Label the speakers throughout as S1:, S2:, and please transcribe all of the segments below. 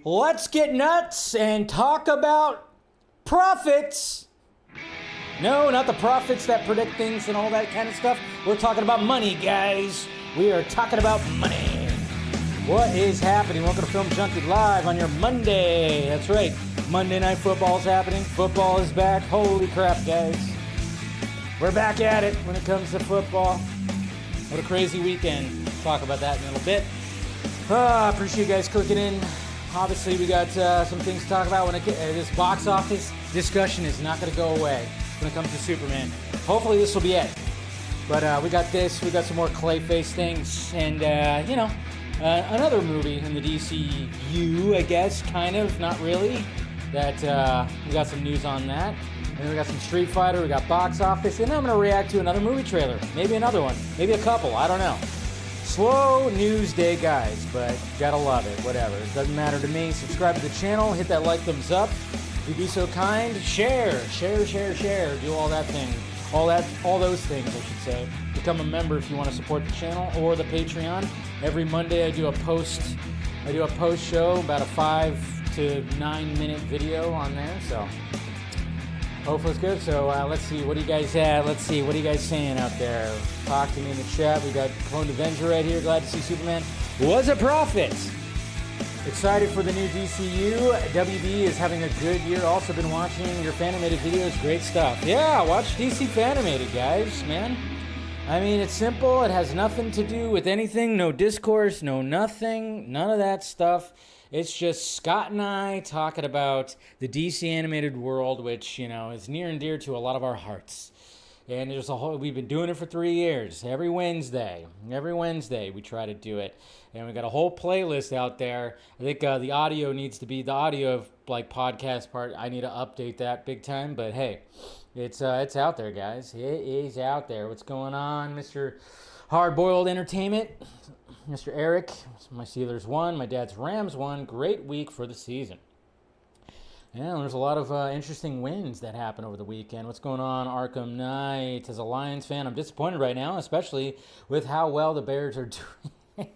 S1: Let's get nuts and talk about profits. No, not the prophets that predict things and all that kind of stuff. We're talking about money, guys. We are talking about money. What is happening? Welcome to Film Junkee Live on your Monday. That's right. Monday Night Football is happening. Football is back. Holy crap, guys. We're back at it when it comes to football. What a crazy weekend. We'll talk about that in a little bit. I appreciate you guys clicking in. Obviously, we got some things to talk about. This box office discussion is not going to go away when it comes to Superman. Hopefully, this will be it. But we got this. We got some more Clayface things. And, another movie in the DCU, I guess. Kind of. Not really. That we got some news on that. And then we got some Street Fighter. We got box office. And I'm going to react to another movie trailer. Maybe another one. Maybe a couple. I don't know. Slow news day, guys, but gotta love it. Whatever. It doesn't matter to me. Subscribe to the channel. Hit that like, thumbs up. If you'd be so kind, share. Do all that thing. All those things, I should say. Become a member if you want to support the channel or the Patreon. Every Monday I do a post show, about a 5 to 9 minute video on there. So hopefully it's good. So let's see. What do you guys What are you guys saying out there? Talk to me in the chat. We got Clone Avenger right here. Glad to see Superman was a prophet. Excited for the new DCU. WB is having a good year. Also been watching your fan-animated videos. Great stuff. Yeah, watch DC fan-animated, guys, man. I mean, it's simple. It has nothing to do with anything. No discourse, no nothing. None of that stuff. It's just Scott and I talking about the DC animated world, which, is near and dear to a lot of our hearts. And we've been doing it for 3 years. Every Wednesday we try to do it. And we got a whole playlist out there. I think the audio of like podcast part. I need to update that big time. But hey, it's out there, guys. It is out there. What's going on, Mr. Hardboiled Entertainment? Mr. Eric, my Steelers won. My dad's Rams won. Great week for the season. Yeah, there's a lot of interesting wins that happened over the weekend. What's going on, Arkham Knight? As a Lions fan, I'm disappointed right now, especially with how well the Bears are doing.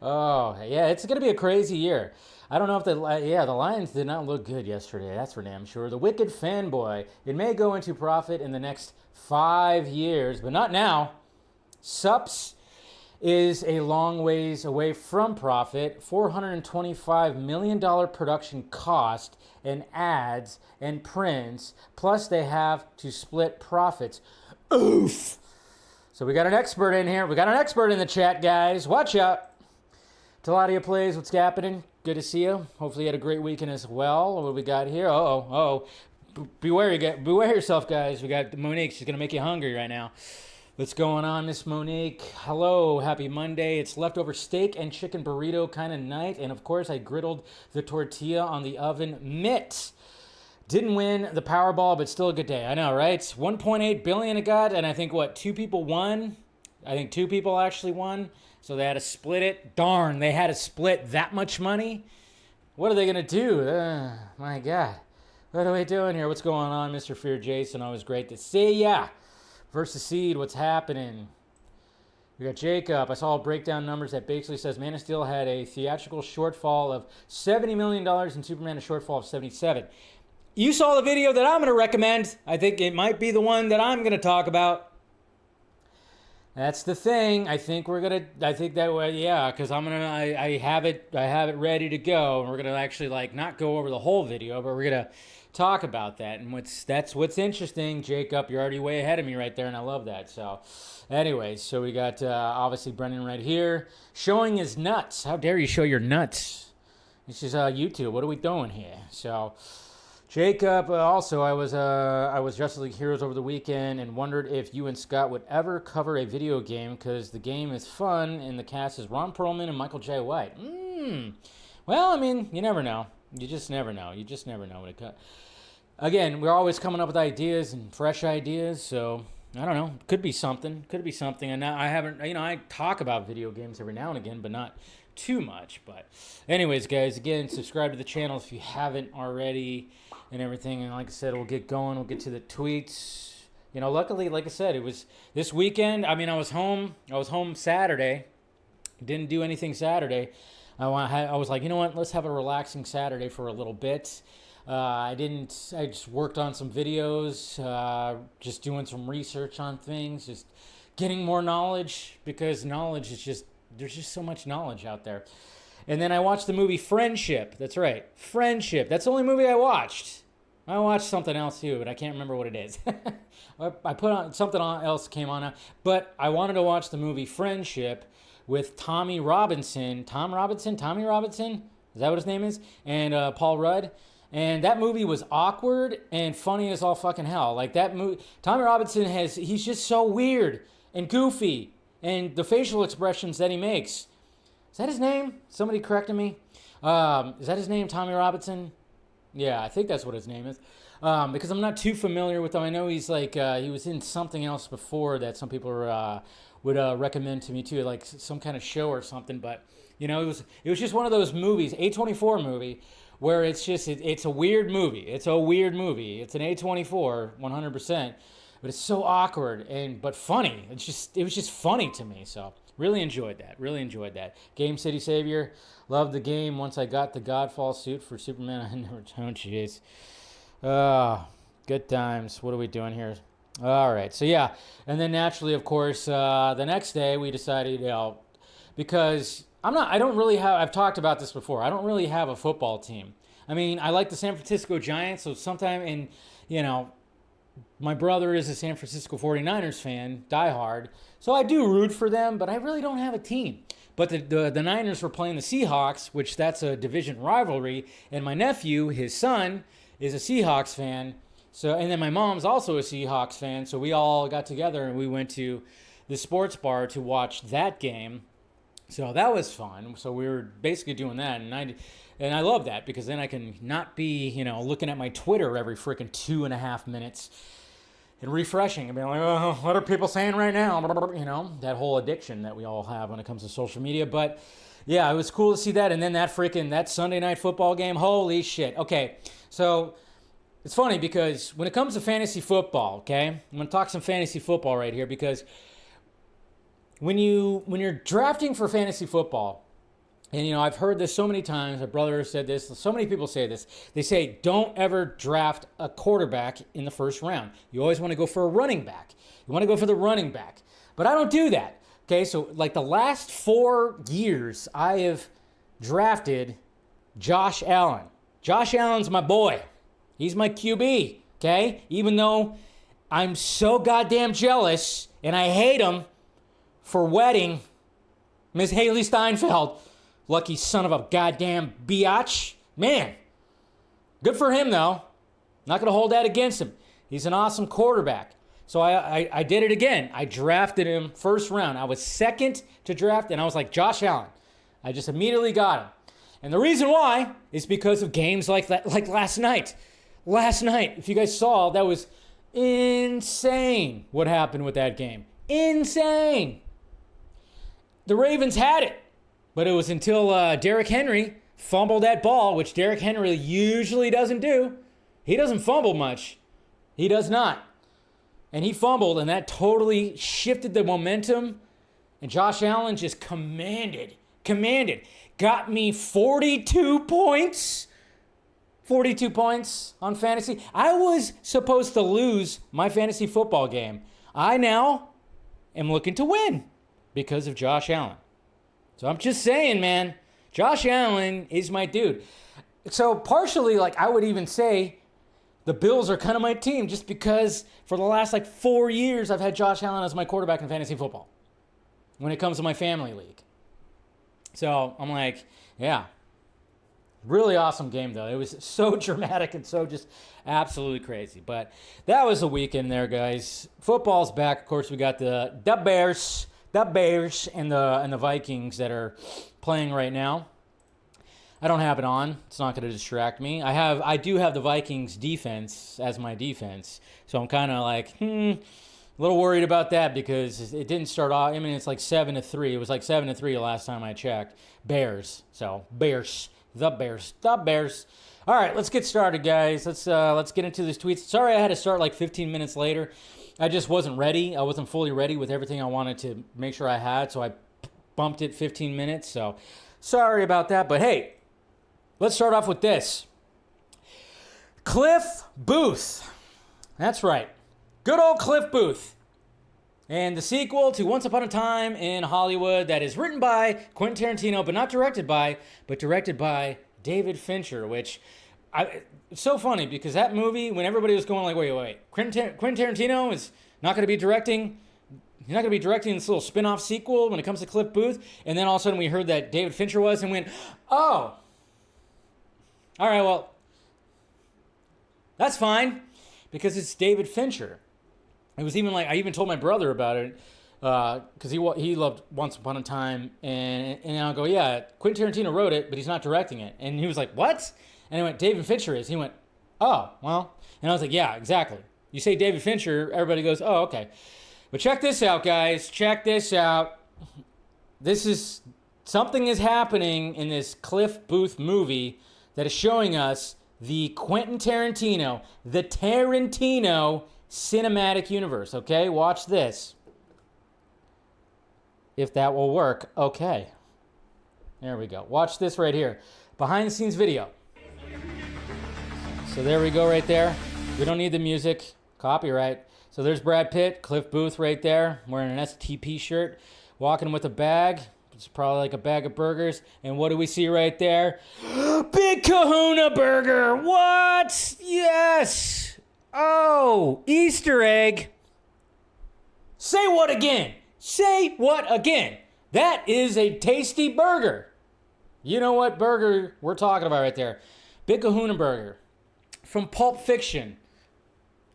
S1: Oh, yeah, it's going to be a crazy year. I don't know if the Lions did not look good yesterday. That's for damn sure. The wicked fanboy. It may go into profit in the next 5 years, but not now. Cipes is a long ways away from profit. $425 million production cost and ads and prints, plus they have to split profits. Oof! So we got an expert in here. We got an expert in the chat, guys. Watch out. Taladia Plays, what's happening? Good to see you. Hopefully you had a great weekend as well. What do we got here? Beware yourself, guys. We got Monique. She's going to make you hungry right now. What's going on, Miss Monique? Hello, happy Monday. It's leftover steak and chicken burrito kind of night. And of course, I griddled the tortilla on the oven mitt. Didn't win the Powerball, but still a good day. I know, right? It's 1.8 billion it got, and I think, 2 people won? I think 2 people actually won. So they had to split it. Darn, they had to split that much money? What are they going to do? My God. What are we doing here? What's going on, Mr. Fear Jason? Always great to see ya. Versus Seed, what's happening? We got Jacob. I saw breakdown numbers that basically says Man of Steel had a theatrical shortfall of $70 million and Superman a shortfall of 77. You saw the video that I'm going to recommend. I think it might be the one that I'm going to talk about. That's the thing. I think that way, yeah, because I have it ready to go. And we're gonna actually not go over the whole video, but we're gonna talk about that. And that's what's interesting, Jacob. You're already way ahead of me right there, and I love that. So, anyways, so we got obviously Brendan right here showing his nuts. How dare you show your nuts? This is YouTube. What are we doing here? So. Jacob, also, I was Justice League Heroes over the weekend and wondered if you and Scott would ever cover a video game because the game is fun and the cast is Ron Perlman and Michael J. White. Well, I mean, you never know. You just never know. You just never know when it comes. Again, we're always coming up with ideas and fresh ideas, so I don't know. Could be something. And now I haven't, I talk about video games every now and again, but not too much. But anyways, guys, again, subscribe to the channel if you haven't already and everything. And like I said, we'll get going. We'll get to the tweets. You know, luckily, like I said, it was this weekend. I mean, I was home Saturday. Didn't do anything Saturday. I was like, you know what? Let's have a relaxing Saturday for a little bit. I just worked on some videos, just doing some research on things, just getting more knowledge, because knowledge is there's just so much knowledge out there. And then I watched the movie Friendship. That's right, Friendship. That's the only movie I watched. I watched something else too, but I can't remember what it is. I put on something else came on, but I wanted to watch the movie Friendship with Tommy Robinson. Is that what his name is? And Paul Rudd. And that movie was awkward and funny as all fucking hell. Like that movie, Tommy Robinson he's just so weird and goofy, and the facial expressions that he makes. Is that his name? Somebody corrected me. Is that his name, Tommy Robinson? Yeah, I think that's what his name is. Because I'm not too familiar with him. I know he's like, he was in something else before that some people would recommend to me too, like some kind of show or something. But, you know, it was just one of those movies, A24 movie, where it's a weird movie. It's a weird movie. It's an A24, 100%. But it's so awkward but funny. It was just funny to me. So really enjoyed that. Game City Savior. Loved the game. Once I got the Godfall suit for Superman, I never don't. Jeez. Good times. What are we doing here? All right. So yeah, and then naturally, of course, the next day we decided, you know, because I've talked about this before. I don't really have a football team. I mean, I like the San Francisco Giants, so sometime my brother is a San Francisco 49ers fan, diehard. So I do root for them, but I really don't have a team. But the Niners were playing the Seahawks, which that's a division rivalry. And my nephew, his son, is a Seahawks fan. So, and then my mom's also a Seahawks fan. So we all got together and we went to the sports bar to watch that game. So that was fun. So we were basically doing that. And I love that, because then I can not be, you know, looking at my Twitter every freaking 2.5 minutes and refreshing and being like, oh, what are people saying right now? You know, that whole addiction that we all have when it comes to social media. But yeah, it was cool to see that. And then that Sunday night football game, holy shit. Okay, so it's funny because when it comes to fantasy football, okay, I'm going to talk some fantasy football right here, because when you're drafting for fantasy football, and, you know, I've heard this so many times. My brother has said this. So many people say this. They say, don't ever draft a quarterback in the first round. You always want to go for a running back. You want to go for the running back. But I don't do that. Okay, so like the last 4 years, I have drafted Josh Allen. Josh Allen's my boy. He's my QB, okay? Even though I'm so goddamn jealous and I hate him for wedding Miss Haley Steinfeld. Lucky son of a goddamn biatch. Man, good for him, though. Not going to hold that against him. He's an awesome quarterback. So I did it again. I drafted him first round. I was second to draft, and I was like, Josh Allen. I just immediately got him. And the reason why is because of games like that, like last night. Last night, if you guys saw, that was insane what happened with that game. Insane. The Ravens had it. But it was until Derrick Henry fumbled that ball, which Derrick Henry usually doesn't do. He doesn't fumble much. He does not. And he fumbled, and that totally shifted the momentum. And Josh Allen just commanded. Got me 42 points. 42 points on fantasy. I was supposed to lose my fantasy football game. I now am looking to win because of Josh Allen. So I'm just saying, man, Josh Allen is my dude. So partially, like, I would even say the Bills are kind of my team, just because for the last 4 years I've had Josh Allen as my quarterback in fantasy football when it comes to my family league. So I'm like, yeah, really awesome game though. It was so dramatic and so just absolutely crazy. But that was a weekend there, guys. Football's back. Of course, we got the Bears. The Bears and the Vikings that are playing right now. I don't have it on. It's not going to distract me. I do have the Vikings defense as my defense. So I'm kind of like, a little worried about that, because it didn't start off. I mean, it's like 7-3. It was like 7-3 the last time I checked. Bears. So Bears. The Bears. All right, let's get started, guys. Let's get into these tweets. Sorry I had to start like 15 minutes later. I just wasn't ready. I wasn't fully ready with everything I wanted to make sure I had, so I bumped it 15 minutes. So sorry about that, but hey, let's start off with this. Cliff Booth. That's right. Good old Cliff Booth. And the sequel to Once Upon a Time in Hollywood that is written by Quentin Tarantino, but not directed by, but directed by David Fincher, which it's so funny because that movie, when everybody was going like, wait, Quentin Tarantino is not going to be directing, he's not going to be directing this little spin-off sequel when it comes to Cliff Booth, and then all of a sudden we heard that David Fincher was and went, oh, all right, well, that's fine because it's David Fincher. It was even like, I even told my brother about it because he loved Once Upon a Time, and I'll go, yeah, Quentin Tarantino wrote it, but he's not directing it. And he was like, what? And I went, David Fincher is. He went, oh, well. And I was like, yeah, exactly. You say David Fincher, everybody goes, oh, okay. But check this out, guys. Check this out. Something is happening in this Cliff Booth movie that is showing us the Quentin Tarantino, the Tarantino cinematic universe, okay? Watch this. If that will work, okay. There we go. Watch this right here. Behind the scenes video. So there we go right there. We don't need the music. Copyright. So there's Brad Pitt, Cliff Booth right there, wearing an STP shirt, walking with a bag. It's probably like a bag of burgers. And what do we see right there? Big Kahuna Burger. What? Yes. Oh, Easter egg. Say what again? Say what again? That is a tasty burger. You know what burger we're talking about right there. Big Kahuna Burger from Pulp Fiction.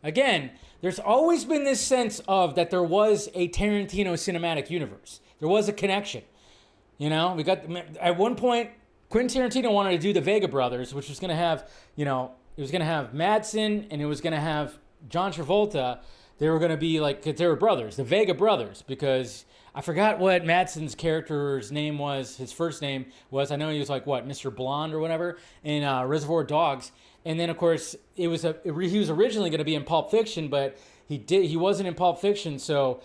S1: Again, there's always been this sense of that there was a Tarantino cinematic universe. There was a connection. You know, we got, at one point, Quentin Tarantino wanted to do the Vega Brothers, which was going to have, you know, it was going to have Madsen and it was going to have John Travolta. They were going to be like, because they were brothers, the Vega Brothers, because I forgot what Madsen's character's name was. His first name was, I know he was like, what, Mr. Blonde or whatever, in Reservoir Dogs. And then, of course, he was originally going to be in Pulp Fiction, but he wasn't in Pulp Fiction. So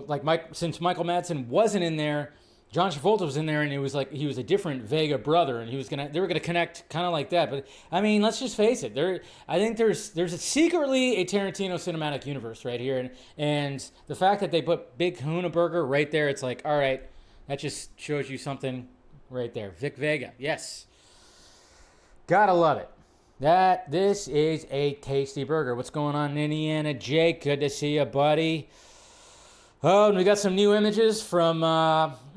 S1: like since Michael Madsen wasn't in there, John Travolta was in there, and it was like he was a different Vega brother, and they were gonna connect kind of like that. But I mean, let's just face it. I think there's secretly a Tarantino cinematic universe right here, and the fact that they put Big Kahuna Burger right there, it's like, all right, that just shows you something right there. Vic Vega, yes, gotta love it. This is a tasty burger. What's going on, Indiana Jake? Good to see you, buddy. Oh, and we got some new images from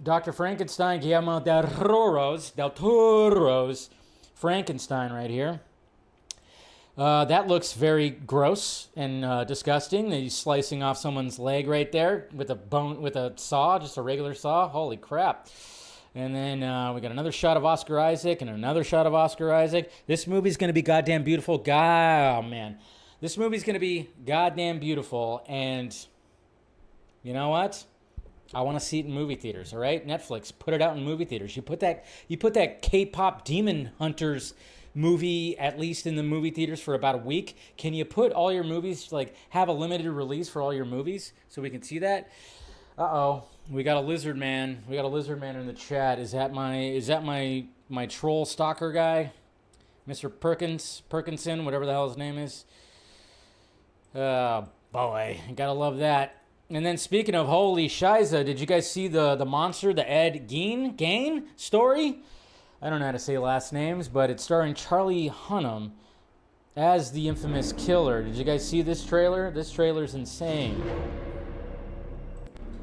S1: Dr. Frankenstein, Guillermo del Toro's Frankenstein right here. That looks very gross and disgusting. He's slicing off someone's leg right there with a saw, just a regular saw. Holy crap. And then we got another shot of Oscar Isaac and another shot of Oscar Isaac. This movie's going to be goddamn beautiful. Oh, man. This movie's going to be goddamn beautiful, and you know what? I want to see it in movie theaters, all right? Netflix, put it out in movie theaters. You put that K-pop Demon Hunters movie at least in the movie theaters for about a week. Can you put all your movies, like, have a limited release for all your movies so we can see that? Uh-oh. We got a lizard man. We got a lizard man in the chat. Is that my troll stalker guy? Mr. Perkinson, whatever the hell his name is. Oh, boy. Gotta love that. And then speaking of holy shiza, did you guys see the monster, the Ed Gein story? I don't know how to say last names, but it's starring Charlie Hunnam as the infamous killer. Did you guys see this trailer? This trailer's insane.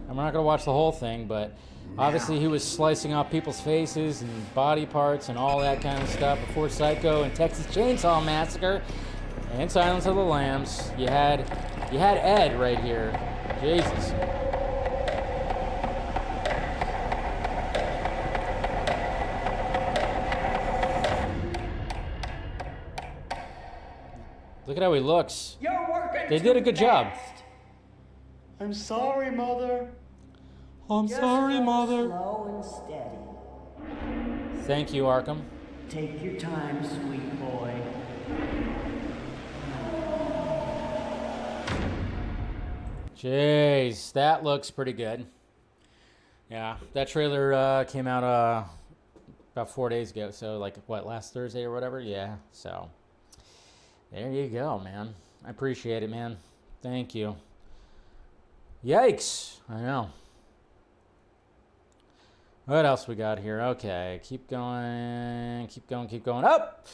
S1: I'm not going to watch the whole thing, but obviously he was slicing off people's faces and body parts and all that kind of stuff before Psycho and Texas Chainsaw Massacre and Silence of the Lambs. You had Ed right here. Jesus. Look at how he looks.
S2: You're working
S1: They did a good job.
S2: I'm sorry, Mother.
S1: I'm sorry, Mother.
S3: Slow and steady.
S1: Thank you, Arkham.
S3: Take your time, sweet boy.
S1: Jeez, that looks pretty good. Yeah, that trailer came out about 4 days ago. So, like, what, last Thursday or whatever? Yeah, so there you go, man. I appreciate it, man. Thank you. Yikes. I know. What else we got here? Okay, keep going, keep going, keep going. Up!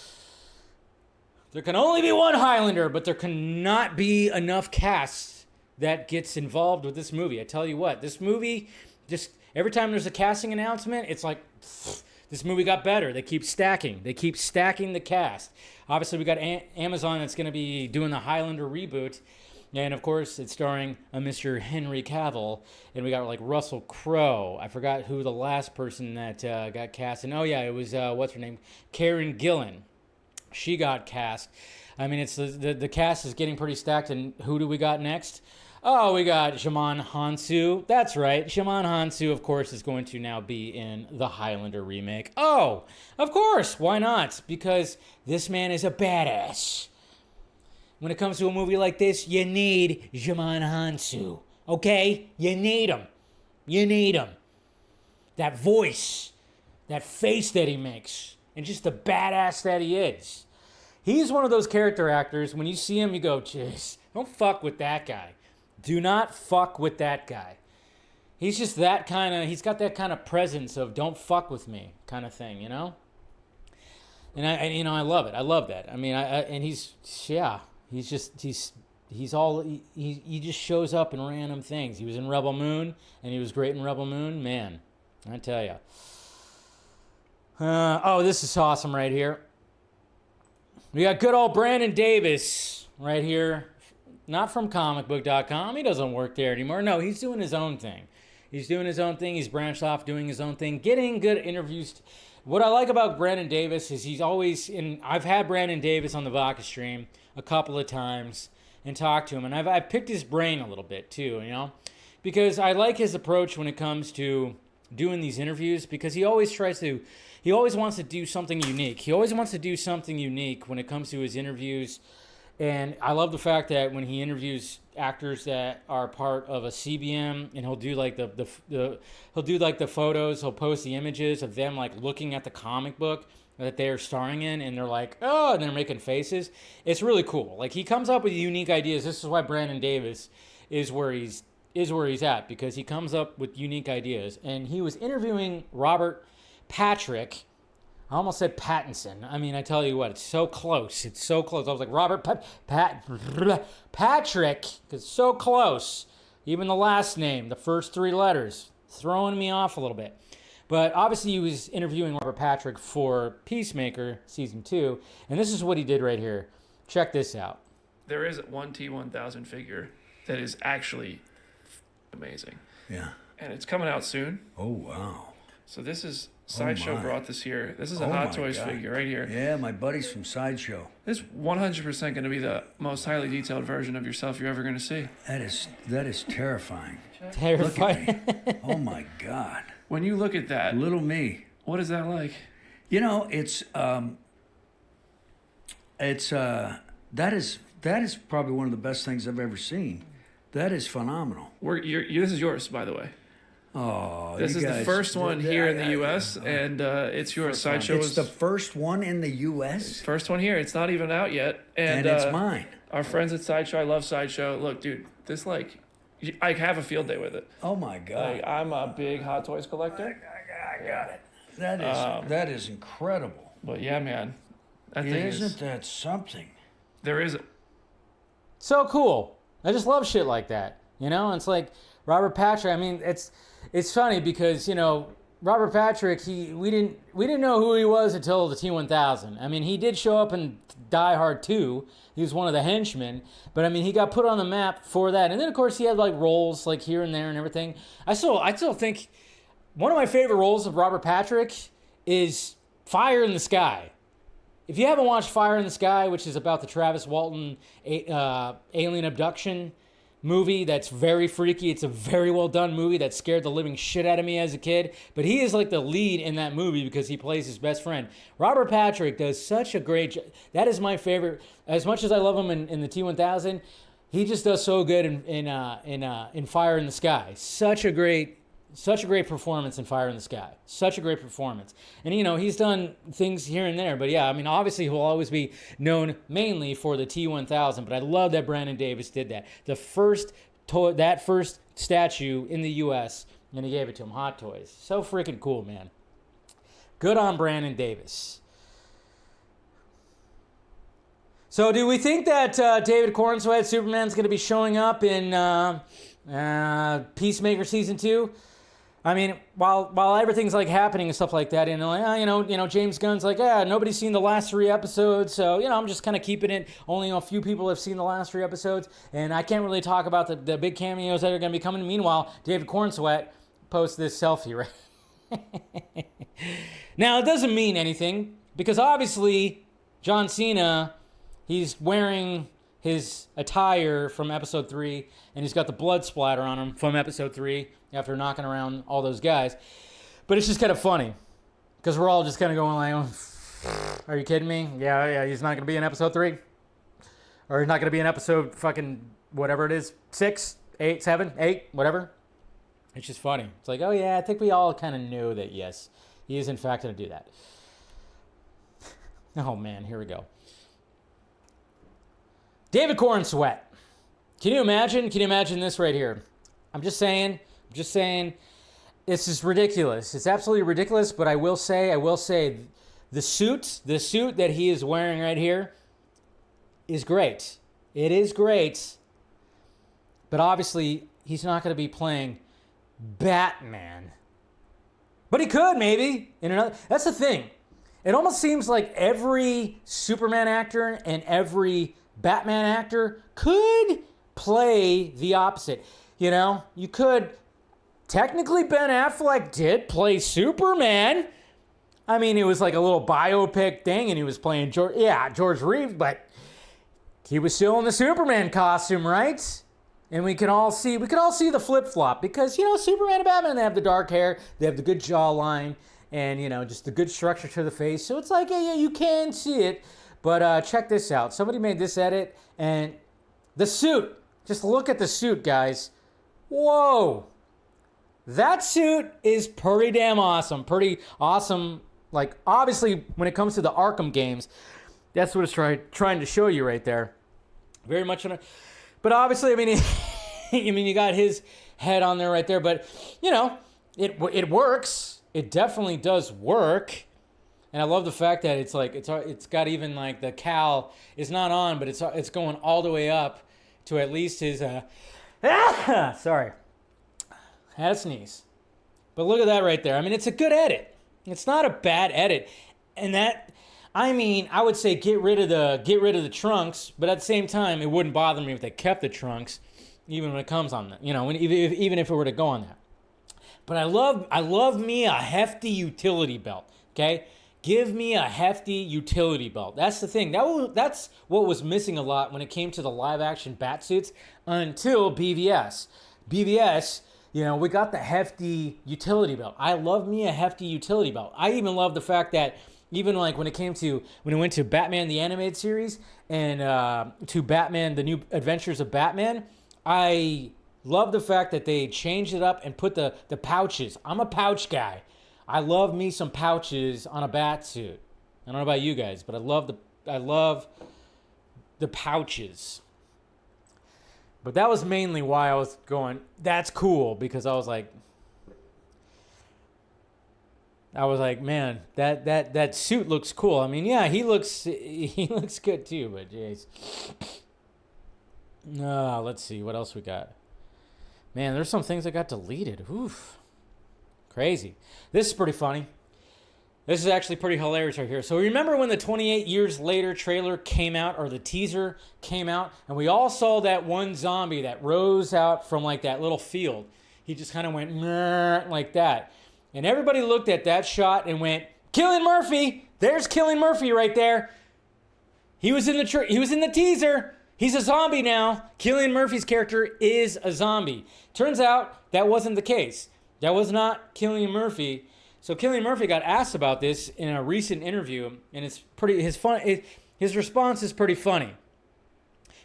S1: There can only be one Highlander, but there cannot be enough cast that gets involved with this movie. I tell you what, this movie, just every time there's a casting announcement, it's like, this movie got better. They keep stacking. They keep stacking the cast. Obviously, we got Amazon that's going to be doing the Highlander reboot. And, of course, it's starring a Mr. Henry Cavill. And we got, like, Russell Crowe. I forgot who the last person that got cast. And, oh, yeah, it was, what's her name? Karen Gillan. She got cast. I mean, it's the cast is getting pretty stacked. And who do we got next? Oh, we got Djimon Hounsou. That's right. Djimon Hounsou, of course, is going to now be in the Highlander remake. Oh, of course. Why not? Because this man is a badass. When it comes to a movie like this, you need Djimon Hounsou, okay? You need him. You need him. That voice, that face that he makes, and just the badass that he is. He's one of those character actors, when you see him, you go, jeez, don't fuck with that guy. Do not fuck with that guy. He's just that kind of, he's got that kind of presence of don't fuck with me kind of thing, you know? And I love it. I love that. I mean, and he's, yeah. He's just, he just shows up in random things. He was in Rebel Moon, and he was great in Rebel Moon. Man, I tell you. Oh, this is awesome right here. We got good old Brandon Davis right here. Not from comicbook.com. He doesn't work there anymore. No, he's doing his own thing. He's doing his own thing. He's branched off doing his own thing, getting good interviews. What I like about Brandon Davis is he's always in. I've had Brandon Davis on the Vodka stream a couple of times and talked to him, and I've picked his brain a little bit too, you know, because I like his approach when it comes to doing these interviews, because he always wants to do something unique. He always wants to do something unique when it comes to his interviews. And I love the fact that when he interviews actors that are part of a CBM, and he'll do like he'll do like the photos, he'll post the images of them like looking at the comic book that they're starring in, and they're like, oh, and they're making faces. It's really cool. Like, he comes up with unique ideas. This is why Brandon Davis is where he's at, because he comes up with unique ideas. And he was interviewing Robert Patrick. I almost said Pattinson. I mean, I tell you what, it's so close. It's so close. I was like, Robert Patrick, it's so close. Even the last name, the first three letters, throwing me off a little bit. But obviously he was interviewing Robert Patrick for Peacemaker Season 2, and this is what he did right here. Check this out.
S4: There is one T-1000 figure that is actually amazing.
S5: Yeah.
S4: And it's coming out soon.
S5: Oh, wow.
S4: So this is... Sideshow brought this here. This is a
S5: Oh
S4: Hot
S5: my
S4: Toys
S5: God.
S4: figure right here.
S5: Yeah, my buddies from Sideshow.
S4: This is 100% going to be the most highly detailed version of yourself you're ever going to see.
S5: That is terrifying.
S1: Terrifying.
S5: Look at me. Oh my God.
S4: When you look at that,
S5: Little me.
S4: what is that like?
S5: You know, that is probably one of the best things I've ever seen. That is phenomenal.
S4: This is yours, by the way.
S5: Oh,
S4: This
S5: you
S4: is
S5: guys,
S4: the first one here in the U.S., and it's yours. Sideshow
S5: It's
S4: is
S5: the first one in the U.S.
S4: first one here. It's not even out yet,
S5: and it's mine.
S4: Our friends at Sideshow, I love Sideshow. Look, dude, this I have a field day with it.
S5: Oh my God.
S4: Like, I'm a big Hot Toys collector.
S5: I got it. That is incredible.
S4: But yeah, man, that thing
S5: Isn't that something?
S4: There is.
S1: So cool. I just love shit like that. You know, it's like Robert Patrick. I mean, it's funny because, you know, Robert Patrick, we didn't know who he was until the T-1000. I mean, he did show up in Die Hard 2. He was one of the henchmen, but I mean, he got put on the map for that. And then of course he had like roles like here and there and everything. I still think one of my favorite roles of Robert Patrick is Fire in the Sky. If you haven't watched Fire in the Sky, which is about the Travis Walton alien abduction movie, that's very freaky. It's a very well done movie that scared the living shit out of me as a kid. But he is like the lead in that movie because he plays his best friend. Robert Patrick does such a great job. That is my favorite. As much as I love him in the T-1000, he just does so good in Fire in the Sky. Such a great performance in Fire in the Sky. Such a great performance. And, he's done things here and there. But, yeah, I mean, obviously he'll always be known mainly for the T-1000. But I love that Brandon Davis did that. That first statue in the U.S., and he gave it to him. Hot Toys. So freaking cool, man. Good on Brandon Davis. So do we think that David Corenswet, Superman's going to be showing up in Peacemaker Season 2? I mean, while everything's like happening and stuff like that, James Gunn's like, nobody's seen the last 3 episodes, so I'm just kind of keeping it. Only a few people have seen the last 3 episodes, and I can't really talk about the big cameos that are going to be coming. Meanwhile, David Corenswet posts this selfie, right? Now, it doesn't mean anything because obviously John Cena, he's wearing his attire from episode 3, and he's got the blood splatter on him from episode 3 after knocking around all those guys. But it's just kind of funny because we're all just kind of going like, oh, are you kidding me? Yeah, he's not going to be in episode 3. Or he's not going to be in episode fucking whatever it is, 6, 8, 7, 8, whatever. It's just funny. It's like, oh yeah, I think we all kind of knew that, yes, he is in fact going to do that. Oh man, here we go. David Corenswet. Can you imagine? Can you imagine this right here? I'm just saying, this is ridiculous. It's absolutely ridiculous, but I will say, the suit that he is wearing right here is great. It is great, but obviously he's not going to be playing Batman. But he could, maybe. That's the thing. It almost seems like every Superman actor and every Batman actor could play the opposite. You could. Technically, Ben Affleck did play Superman. I mean, it was like a little biopic thing, and he was playing George Reeves, but he was still in the Superman costume, right? And we could all see the flip-flop because, Superman and Batman, they have the dark hair, they have the good jawline, and, just the good structure to the face. So it's like, yeah, you can see it. But check this out. Somebody made this edit, and the suit. Just look at the suit, guys. Whoa. That suit is pretty damn awesome. Pretty awesome. Like, obviously, when it comes to the Arkham games, that's what it's trying to show you right there. Very much on it. But obviously, I mean, you got his head on there right there. But, it works. It definitely does work. And I love the fact that it's got even like the cowl is not on, but it's going all the way up to at least his sorry. I had a sneeze. But look at that right there. I mean, it's a good edit. It's not a bad edit. And I would say get rid of the trunks, but at the same time, it wouldn't bother me if they kept the trunks, even when it comes on that. Even if it were to go on that. But I love me a hefty utility belt. Okay. Give me a hefty utility belt. That's the thing. That's what was missing a lot when it came to the live-action Batsuits until BVS. BVS, we got the hefty utility belt. I love me a hefty utility belt. I even love the fact that even like when it went to Batman the Animated Series and to Batman the New Adventures of Batman, I love the fact that they changed it up and put the pouches. I'm a pouch guy. I love me some pouches on a Batsuit. I don't know about you guys, but I love the pouches. But that was mainly why I was going, that's cool, because I was like, man, that suit looks cool. I mean, yeah, he looks good too, but jeez. Let's see what else we got. Man, there's some things that got deleted. Oof. Crazy. This is pretty funny. This is actually pretty hilarious right here. So remember when the 28 years later trailer came out, or the teaser came out, and we all saw that one zombie that rose out from like that little field. He just kind of went like that. And everybody looked at that shot and went, Cillian Murphy. There's Cillian Murphy right there. He was in the teaser. He's a zombie now. Cillian Murphy's character is a zombie. Turns out that wasn't the case. That was not Cillian Murphy. So Cillian Murphy got asked about this in a recent interview, and it's pretty his response is pretty funny.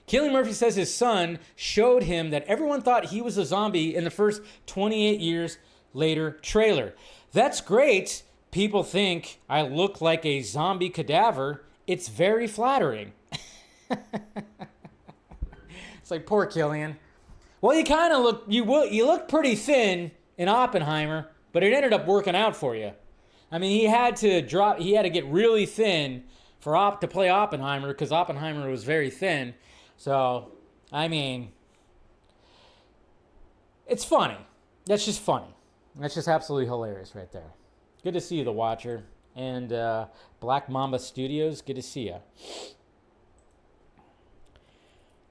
S1: Cillian Murphy says his son showed him that everyone thought he was a zombie in the first 28 years later trailer. That's great. People think I look like a zombie cadaver. It's very flattering. It's like, poor Cillian. Well, you kind of look, you look pretty thin in Oppenheimer, but it ended up working out for you. I mean, he had to get really thin to play Oppenheimer because Oppenheimer was very thin. So, I mean, it's funny. That's just funny. That's just absolutely hilarious right there. Good to see you, The Watcher. And Black Mamba Studios, good to see you.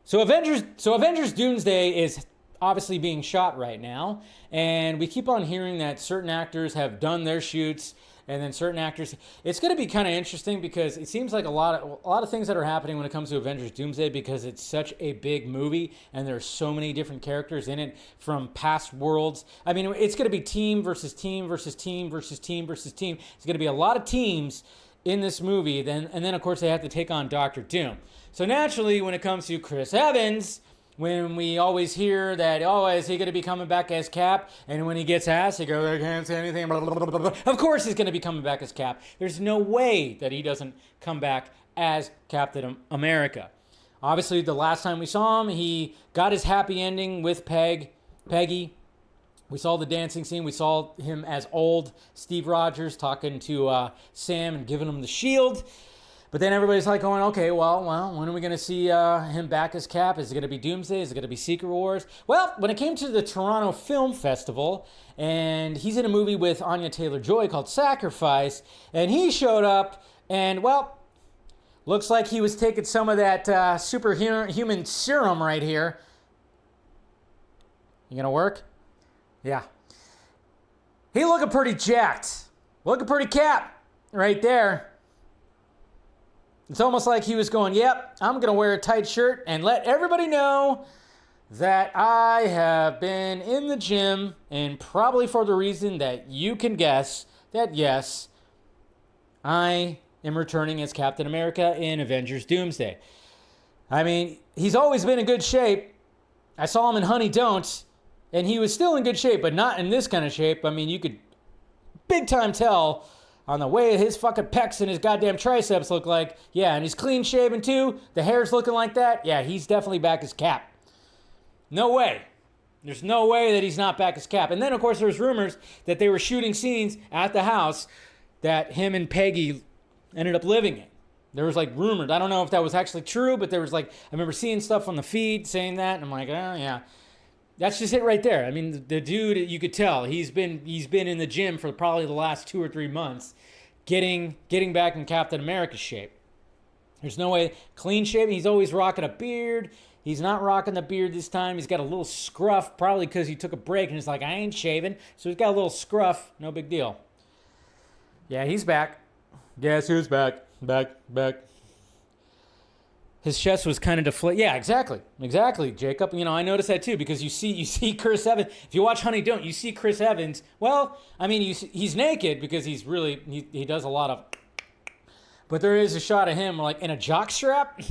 S1: So Avengers Doomsday is obviously being shot right now, and we keep on hearing that certain actors have done their shoots, and then certain actors. It's going to be kind of interesting because it seems like a lot of things that are happening when it comes to Avengers Doomsday, because it's such a big movie and there's so many different characters in it from past worlds. I mean, it's going to be team versus team versus team versus team versus team. It's going to be a lot of teams in this movie. And then of course they have to take on Doctor Doom. So naturally, when it comes to Chris Evans, when we always hear that, oh, is he going to be coming back as Cap? And when he gets asked, he goes, I can't say anything. Blah, blah, blah, blah, blah. Of course he's going to be coming back as Cap. There's no way that he doesn't come back as Captain America. Obviously, the last time we saw him, he got his happy ending with Peggy. We saw the dancing scene. We saw him as old Steve Rogers talking to Sam and giving him the shield. But then everybody's like going, okay, well, when are we going to see him back as Cap? Is it going to be Doomsday? Is it going to be Secret Wars? Well, when it came to the Toronto Film Festival, and he's in a movie with Anya Taylor-Joy called Sacrifice, and he showed up, and, well, looks like he was taking some of that superhuman serum right here. You going to work? Yeah. He looking pretty jacked. Looking pretty Cap right there. It's almost like he was going, yep, I'm going to wear a tight shirt and let everybody know that I have been in the gym, and probably for the reason that you can guess that, yes, I am returning as Captain America in Avengers Doomsday. I mean, he's always been in good shape. I saw him in Honey Don't, and he was still in good shape, but not in this kind of shape. I mean, you could big time tell on the way his fucking pecs and his goddamn triceps look like. Yeah, and he's clean shaven too. The hair's looking like that. Yeah, he's definitely back as Cap. No way. There's no way that he's not back as Cap. And then, of course, there's rumors that they were shooting scenes at the house that him and Peggy ended up living in. There was like rumors. I don't know if that was actually true, but there was like, I remember seeing stuff on the feed saying that, and I'm like, oh yeah. That's just it right there. I mean, the dude, you could tell he's been in the gym for probably the last 2 or 3 months, getting back in Captain America shape. There's no way. Clean shaven. He's always rocking a beard. He's not rocking the beard this time. He's got a little scruff, probably because he took a break and he's like, I ain't shaving. So he's got a little scruff. No big deal. Yeah, he's back. Guess who's back? Back. His chest was kind of deflated. Yeah, exactly, Jacob. You know, I noticed that too, because you see Chris Evans. If you watch Honey Don't, you see Chris Evans. Well, I mean, he's naked because he does a lot of. But there is a shot of him like in a jock strap,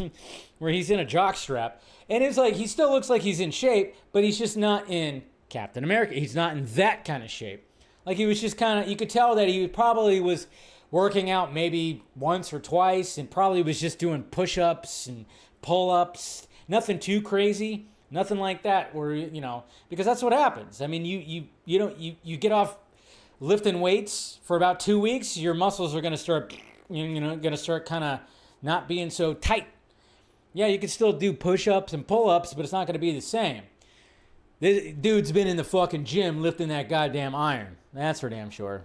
S1: where he's in a jock strap, and it's like he still looks like he's in shape, but he's just not in Captain America. He's not in that kind of shape. Like he was just kind of. You could tell that he probably was working out maybe once or twice, and probably was just doing push-ups and pull-ups. Nothing too crazy, nothing like that. Where because that's what happens. I mean, you get off lifting weights for about 2 weeks, your muscles are going to start, kind of not being so tight. Yeah, you can still do push-ups and pull-ups, but it's not going to be the same. This dude's been in the fucking gym lifting that goddamn iron. That's for damn sure.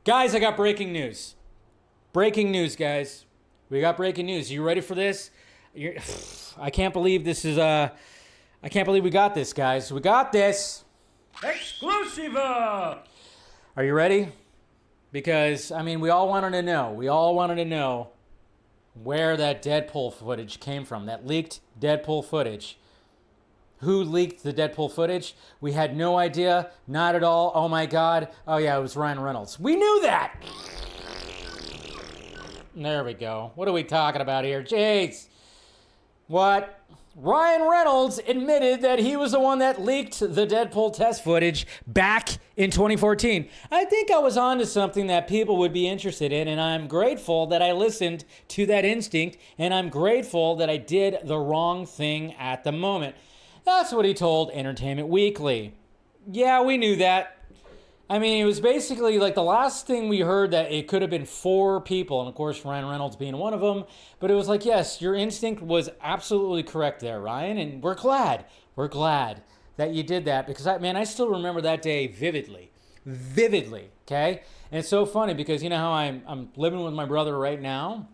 S1: Guys, I got breaking news. Breaking news, guys. We got breaking news. You ready for this? I can't believe this is, I can't believe we got this, guys. We got this. Exclusive! Are you ready? Because, I mean, we all wanted to know. We all wanted to know where that Deadpool footage came from. That leaked Deadpool footage. Who leaked the Deadpool footage? We had no idea. Not at all. Oh my God. Oh yeah, it was Ryan Reynolds. We knew that. There we go. What are we talking about here? Jeez. What? Ryan Reynolds admitted that he was the one that leaked the Deadpool test footage back in 2014. I think I was onto something that people would be interested in, and I'm grateful that I listened to that instinct, and I'm grateful that I did the wrong thing at the moment. That's what he told Entertainment Weekly. Yeah, we knew that. I mean, it was basically like the last thing we heard that it could have been 4 people, and of course Ryan Reynolds being one of them, but it was like, yes, your instinct was absolutely correct there, Ryan, and we're glad that you did that, because I still remember that day vividly, okay? And it's so funny because you know how I'm living with my brother right now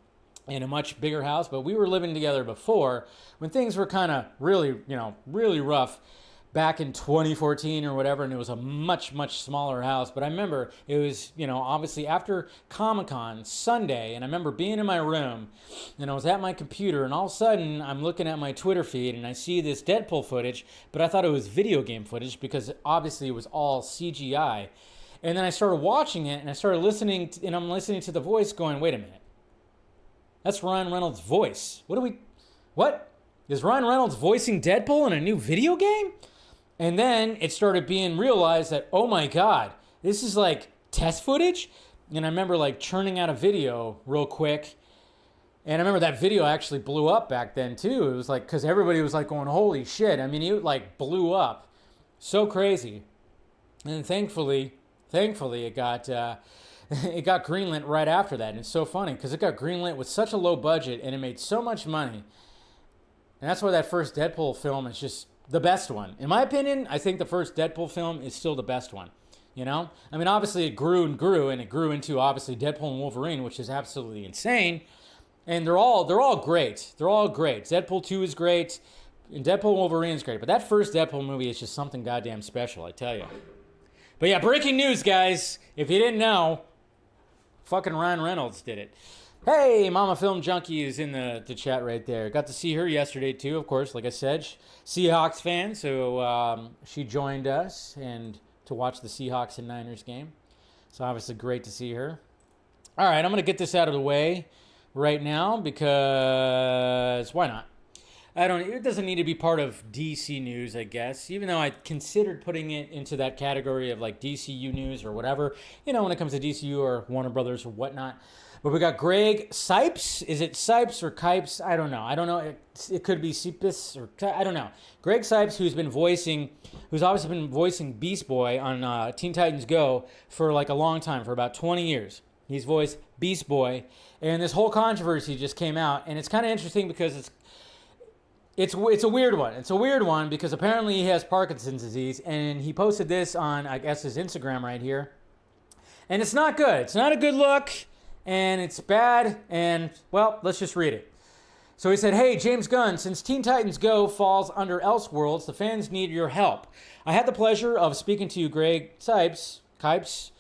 S1: in a much bigger house, but we were living together before when things were kind of really rough. Back in 2014 or whatever, and it was a much, much smaller house. But I remember it was, obviously after Comic-Con Sunday, and I remember being in my room, and I was at my computer, and all of a sudden I'm looking at my Twitter feed, and I see this Deadpool footage, but I thought it was video game footage because obviously it was all CGI. And then I started watching it, and I started listening, and I'm listening to the voice going, wait a minute. That's Ryan Reynolds' voice. What? Is Ryan Reynolds voicing Deadpool in a new video game? And then it started being realized that, oh my God, this is like test footage? And I remember like churning out a video real quick. And I remember that video actually blew up back then too. It was like, because everybody was like going, holy shit. I mean, it like blew up. So crazy. And thankfully it got greenlit right after that. And it's so funny because it got greenlit with such a low budget and it made so much money. And that's why that first Deadpool film is just the best one. In my opinion, I think the first Deadpool film is still the best one. I mean, obviously it grew and grew, and it grew into obviously Deadpool and Wolverine, which is absolutely insane. And they're all great. They're all great. Deadpool 2 is great, and Deadpool and Wolverine is great. But that first Deadpool movie is just something goddamn special, I tell you. But yeah, breaking news, guys. If you didn't know, fucking Ryan Reynolds did it. Hey, Mama Film Junkee is in the chat right there. Got to see her yesterday too, of course. Like I said, Seahawks fan, so she joined us and to watch the Seahawks and Niners game. So obviously great to see her. All right, I'm gonna get this out of the way right now because why not? It doesn't need to be part of DC news, I guess. Even though I considered putting it into that category of like DCU news or whatever. When it comes to DCU or Warner Brothers or whatnot. But we got Greg Cipes. Is it Cipes or Cipes? I don't know. It could be Cipes or I don't know. Greg Cipes, who's obviously been voicing Beastboy on Teen Titans Go for like a long time, for about 20 years. He's voiced Beastboy, and this whole controversy just came out, and it's kind of interesting because it's a weird one. It's a weird one because apparently he has Parkinson's disease, and he posted this on, I guess, his Instagram right here. And it's not good. It's not a good look. And it's bad, and, well, let's just read it. So he said, hey, James Gunn, since Teen Titans Go falls under Elseworlds, the fans need your help. I had the pleasure of speaking to Greg Cipes,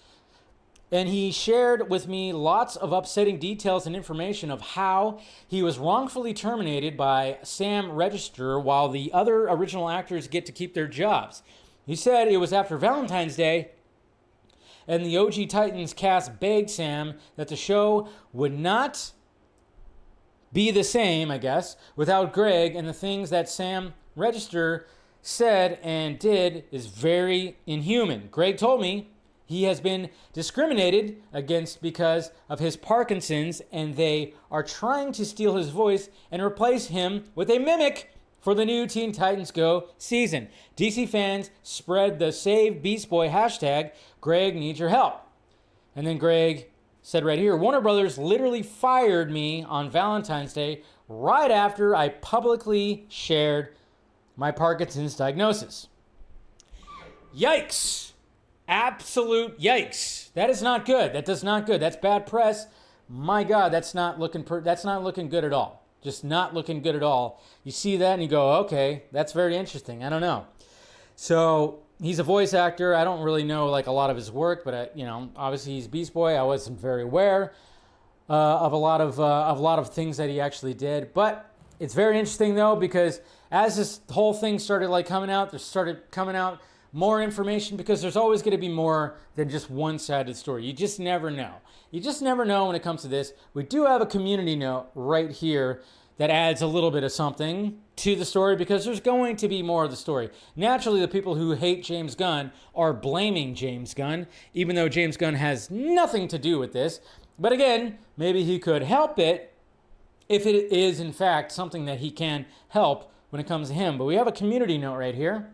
S1: and he shared with me lots of upsetting details and information of how he was wrongfully terminated by Sam Register while the other original actors get to keep their jobs. He said it was after Valentine's Day, and the OG Titans cast begged Sam that the show would not be the same, I guess, without Greg, and the things that Sam Register said and did is very inhuman. Greg told me he has been discriminated against because of his Parkinson's, and they are trying to steal his voice and replace him with a mimic for the new Teen Titans Go season. DC fans spread the Save Beastboy hashtag. Greg needs your help. And then Greg said right here, Warner Brothers literally fired me on Valentine's Day right after I publicly shared my Parkinson's diagnosis. Yikes. Absolute yikes. That is not good. That does not good. That's bad press. My God, that's not looking good at all. Just not looking good at all. You see that and you go, okay, that's very interesting. I don't know. So he's a voice actor. I don't really know like a lot of his work, but obviously he's Beast Boy. I wasn't very aware of a lot of things that he actually did. But it's very interesting though, because as this whole thing started like coming out, there started coming out more information, because there's always going to be more than just one side of the story. You just never know. You just never know when it comes to this. We do have a community note right here that adds a little bit of something to the story, because there's going to be more of the story. Naturally, the people who hate James Gunn are blaming James Gunn, even though James Gunn has nothing to do with this. But again, maybe he could help it if it is, in fact, something that he can help when it comes to him. But we have a community note right here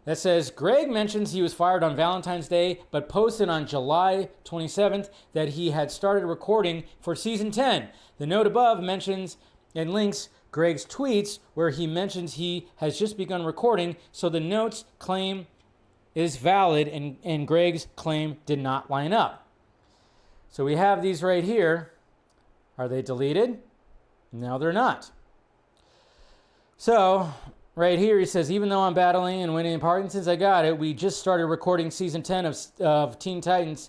S1: that says, Greg mentions he was fired on Valentine's Day, but posted on July 27th that he had started recording for season 10. The note above mentions and links Greg's tweets where he mentions he has just begun recording, so the note's claim is valid and Greg's claim did not line up. So we have these right here. Are they deleted? No, they're not. So right here he says, even though I'm battling and winning Parkinson's, I got it. We just started recording season 10 of Teen Titans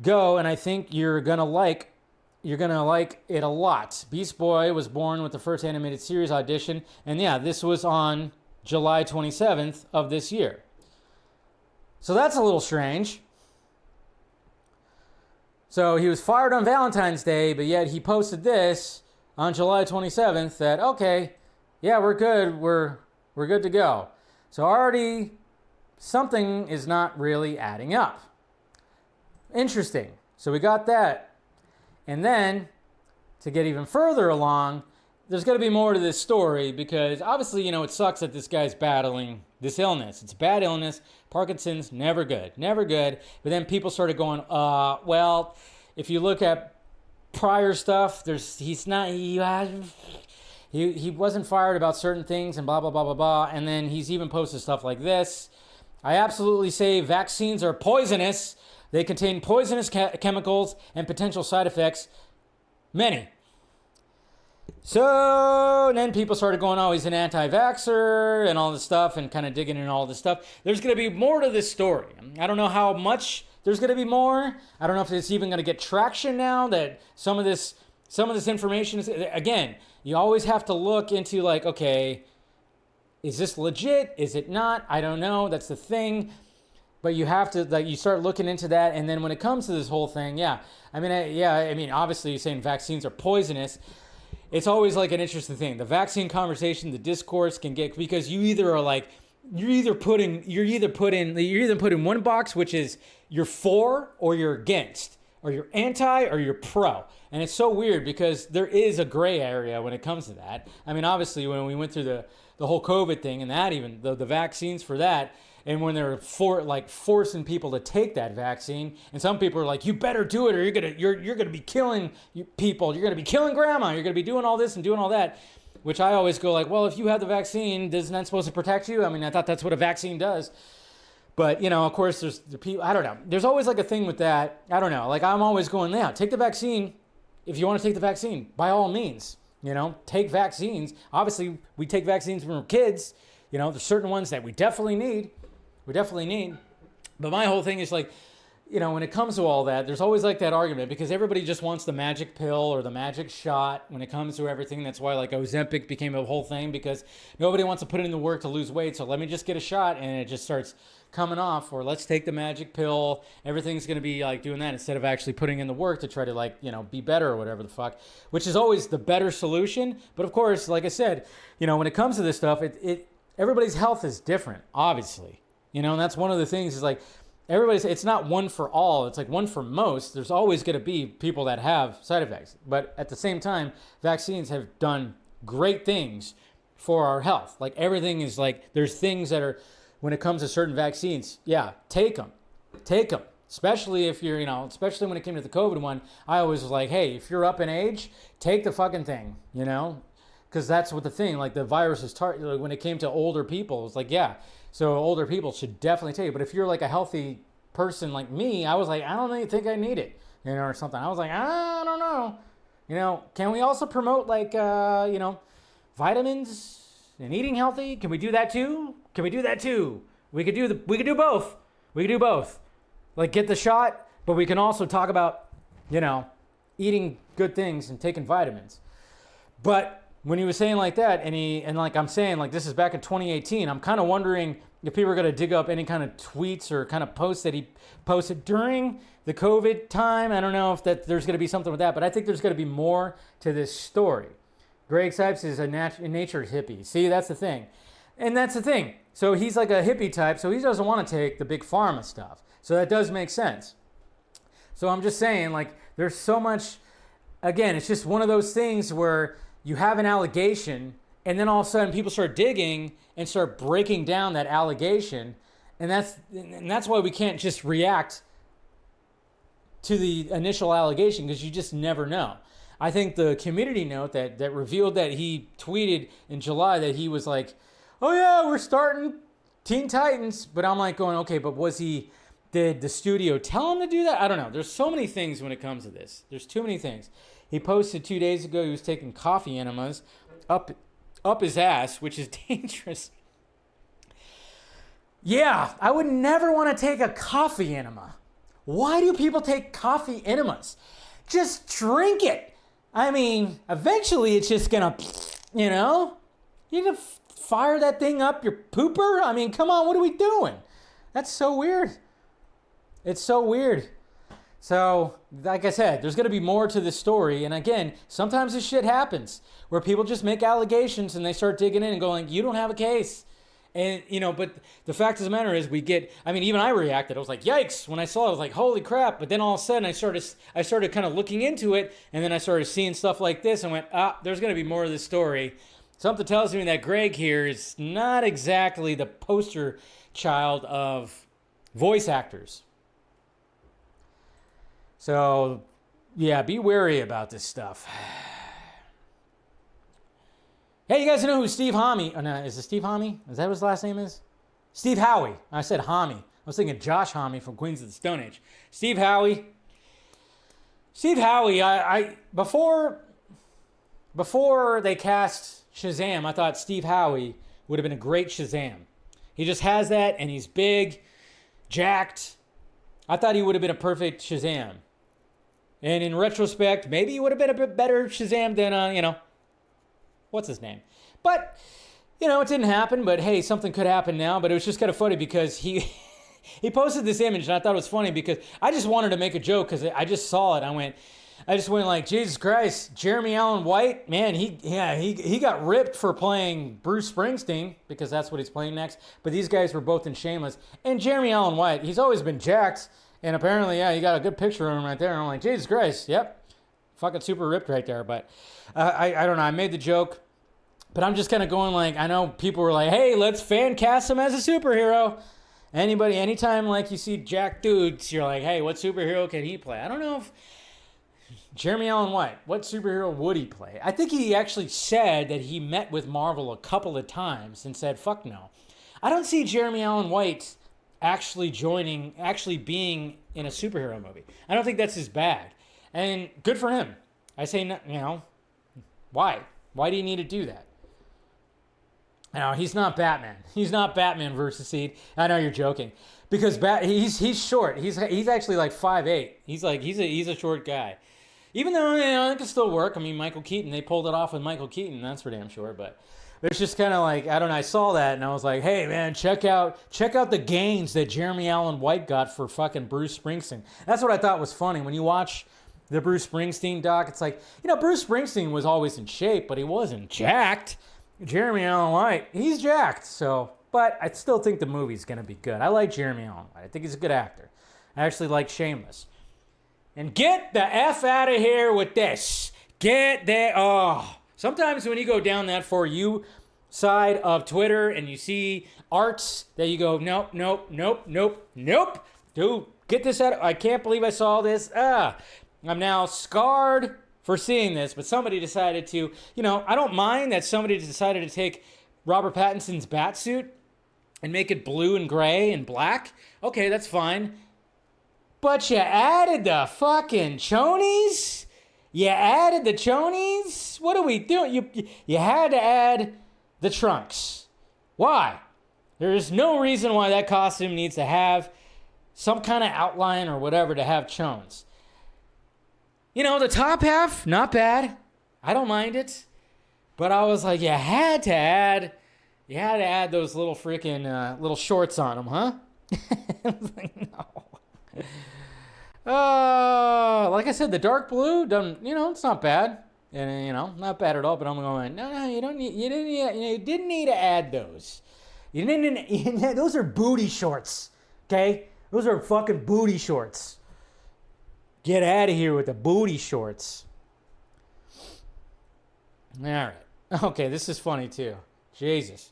S1: Go, and I think you're gonna like it a lot. Beastboy was born with the first animated series audition, and yeah, this was on July 27th of this year. So that's a little strange. So he was fired on Valentine's Day, but yet he posted this on July 27th that, okay, yeah, we're good. We're good to go. So already something is not really adding up. Interesting. So we got that. And then to get even further along, there's going to be more to this story, because obviously, you know, it sucks that this guy's battling this illness. It's a bad illness. Parkinson's, never good. Never good. But then people started going, well, if you look at prior stuff, he wasn't fired about certain things and blah, blah, blah, blah, blah. And then he's even posted stuff like this. I absolutely say vaccines are poisonous. They contain poisonous chemicals and potential side effects. Many. So, and then people started going, oh, he's an anti-vaxxer and all this stuff, and kind of digging in all this stuff. There's going to be more to this story. I don't know how much there's going to be more. I don't know if it's even going to get traction now that some of this information is, again, you always have to look into like, okay, is this legit? Is it not? I don't know. That's the thing. But you have to, like, you start looking into that. And then when it comes to this whole thing, I mean, obviously you're saying vaccines are poisonous. It's always like an interesting thing. The vaccine conversation, the discourse can get, because you either are like, you're either put in one box, which is you're for or you're against, or you're anti or you're pro. And it's so weird because there is a gray area when it comes to that. I mean, obviously when we went through the whole COVID thing and that, even the vaccines for that, and when they're forcing people to take that vaccine, and some people are like, you better do it or you're gonna be killing people, you're gonna be killing grandma, you're gonna be doing all this and doing all that. Which I always go like, well, if you have the vaccine, isn't that supposed to protect you? I mean, I thought that's what a vaccine does. But, you know, of course, there's the people, I don't know. There's always like a thing with that. I don't know. Like, I'm always going, yeah, take the vaccine. If you want to take the vaccine, by all means, you know, take vaccines. Obviously, we take vaccines when we're kids. You know, there's certain ones that we definitely need. But my whole thing is like, you know, when it comes to all that, there's always like that argument because everybody just wants the magic pill or the magic shot when it comes to everything. That's why like Ozempic became a whole thing because nobody wants to put in the work to lose weight. So let me just get a shot and it just starts coming off, or let's take the magic pill. Everything's going to be like doing that instead of actually putting in the work to try to like, you know, be better or whatever the fuck, which is always the better solution. But of course, like I said, you know, when it comes to this stuff, everybody's health is different, obviously. You know, and that's one of the things is like it's not one for all. It's like one for most. There's always going to be people that have side effects. But at the same time, vaccines have done great things for our health. Like everything is like, there's things that are, when it comes to certain vaccines, yeah, take them. Especially if you're, you know, especially when it came to the COVID one, I always was like, hey, if you're up in age, take the fucking thing, you know? Because that's what the thing, like the virus is, like when it came to older people, it's like, yeah. So older people should definitely take it. But if you're like a healthy person like me, I was like, I don't really think I need it, you know, or something. I was like, I don't know. You know, can we also promote like, you know, vitamins and eating healthy? Can we do that too? We could do both. Like get the shot, but we can also talk about, you know, eating good things and taking vitamins. But when he was saying like that, and like I'm saying, like this is back in 2018, I'm kind of wondering if people are going to dig up any kind of tweets or kind of posts that he posted during the COVID time. I don't know if there's going to be something with that, but I think there's going to be more to this story. Greg Cipes is a nature hippie. See, that's the thing. And that's the thing. So he's like a hippie type, so he doesn't want to take the big pharma stuff. So that does make sense. So I'm just saying, like, there's so much, again, it's just one of those things where you have an allegation, and then all of a sudden people start digging and start breaking down that allegation. And that's why we can't just react to the initial allegation, because you just never know. I think the community note that revealed that he tweeted in July that he was like, oh yeah, we're starting Teen Titans. But I'm like going, okay, but did the studio tell him to do that? I don't know. There's so many things when it comes to this. There's too many things. He posted 2 days ago he was taking coffee enemas up his ass, which is dangerous. Yeah, I would never want to take a coffee enema. Why do people take coffee enemas? Just drink it. I mean, eventually it's just gonna, you can fire that thing up your pooper. I mean, come on, what are we doing? That's so weird. It's so weird. So, like I said, there's gonna be more to this story. And again, sometimes this shit happens where people just make allegations and they start digging in and going, you don't have a case. And, but the fact of the matter is even I reacted. I was like, yikes. When I saw it, I was like, holy crap. But then all of a sudden I started kind of looking into it. And then I started seeing stuff like this and went, there's going to be more of this story. Something tells me that Greg here is not exactly the poster child of voice actors. So, yeah, be wary about this stuff. Hey, you guys know who Steve Homme? Oh, no, is it Steve Homme? Is that what his last name is? Steve Howie. I said Homme. I was thinking Josh Homme from Queens of the Stone Age. Steve Howie. Before they cast Shazam, I thought Steve Howie would have been a great Shazam. He just has that, and he's big, jacked. I thought he would have been a perfect Shazam. And in retrospect, maybe he would have been a bit better Shazam than, what's his name? But, it didn't happen. But, hey, something could happen now. But it was just kind of funny because he posted this image, and I thought it was funny because I just wanted to make a joke because I just saw it. I just went like, Jesus Christ, Jeremy Allen White, man, he got ripped for playing Bruce Springsteen because that's what he's playing next. But these guys were both in Shameless. And Jeremy Allen White, he's always been jacked. And apparently, yeah, you got a good picture of him right there. And I'm like, Jesus Christ, yep. Fucking super ripped right there. But I don't know. I made the joke. But I'm just kind of going like, I know people were like, hey, let's fan cast him as a superhero. Anytime like you see jack dudes, you're like, hey, what superhero can he play? I don't know if Jeremy Allen White, what superhero would he play? I think he actually said that he met with Marvel a couple of times and said, fuck no. I don't see Jeremy Allen White actually being in a superhero movie. I don't think that's his bag. And good for him. I say, why? Why do you need to do that? No, he's not Batman. He's not Batman versus Seed. I know you're joking. Because he's short. He's actually like 5'8". He's a short guy. Even though, it can still work. I mean, Michael Keaton, they pulled it off with Michael Keaton. That's for damn sure. But it's just kind of like, I don't know. I saw that and I was like, hey, man, check out the gains that Jeremy Allen White got for fucking Bruce Springsteen. That's what I thought was funny. When you watch the Bruce Springsteen doc, it's like, Bruce Springsteen was always in shape, but he wasn't jacked. Jeremy Allen White, he's jacked. So, but I still think the movie's going to be good. I like Jeremy Allen White. I think he's a good actor. I actually like Shameless. And get the F out of here with this. Get that. Oh, sometimes when you go down that For You side of Twitter and you see arts that you go, nope. Dude, get this out. I can't believe I saw this. I'm now scarred for seeing this, but somebody decided to, I don't mind that somebody decided to take Robert Pattinson's Batsuit and make it blue and gray and black. Okay, that's fine. But you added the fucking chonies? You added the chonies? What are we doing? You had to add the trunks. Why? There is no reason why that costume needs to have some kind of outline or whatever to have chones. The top half, not bad. I don't mind it. But I was like, you had to add those little freaking little shorts on them, huh? I was like, no. Like I said, the dark blue doesn't, it's not bad, and not bad at all. But I'm going, no, you didn't need to add those. You didn't. Those are booty shorts, okay? Those are fucking booty shorts. Get out of here with the booty shorts. All right. Okay, this is funny too. Jesus.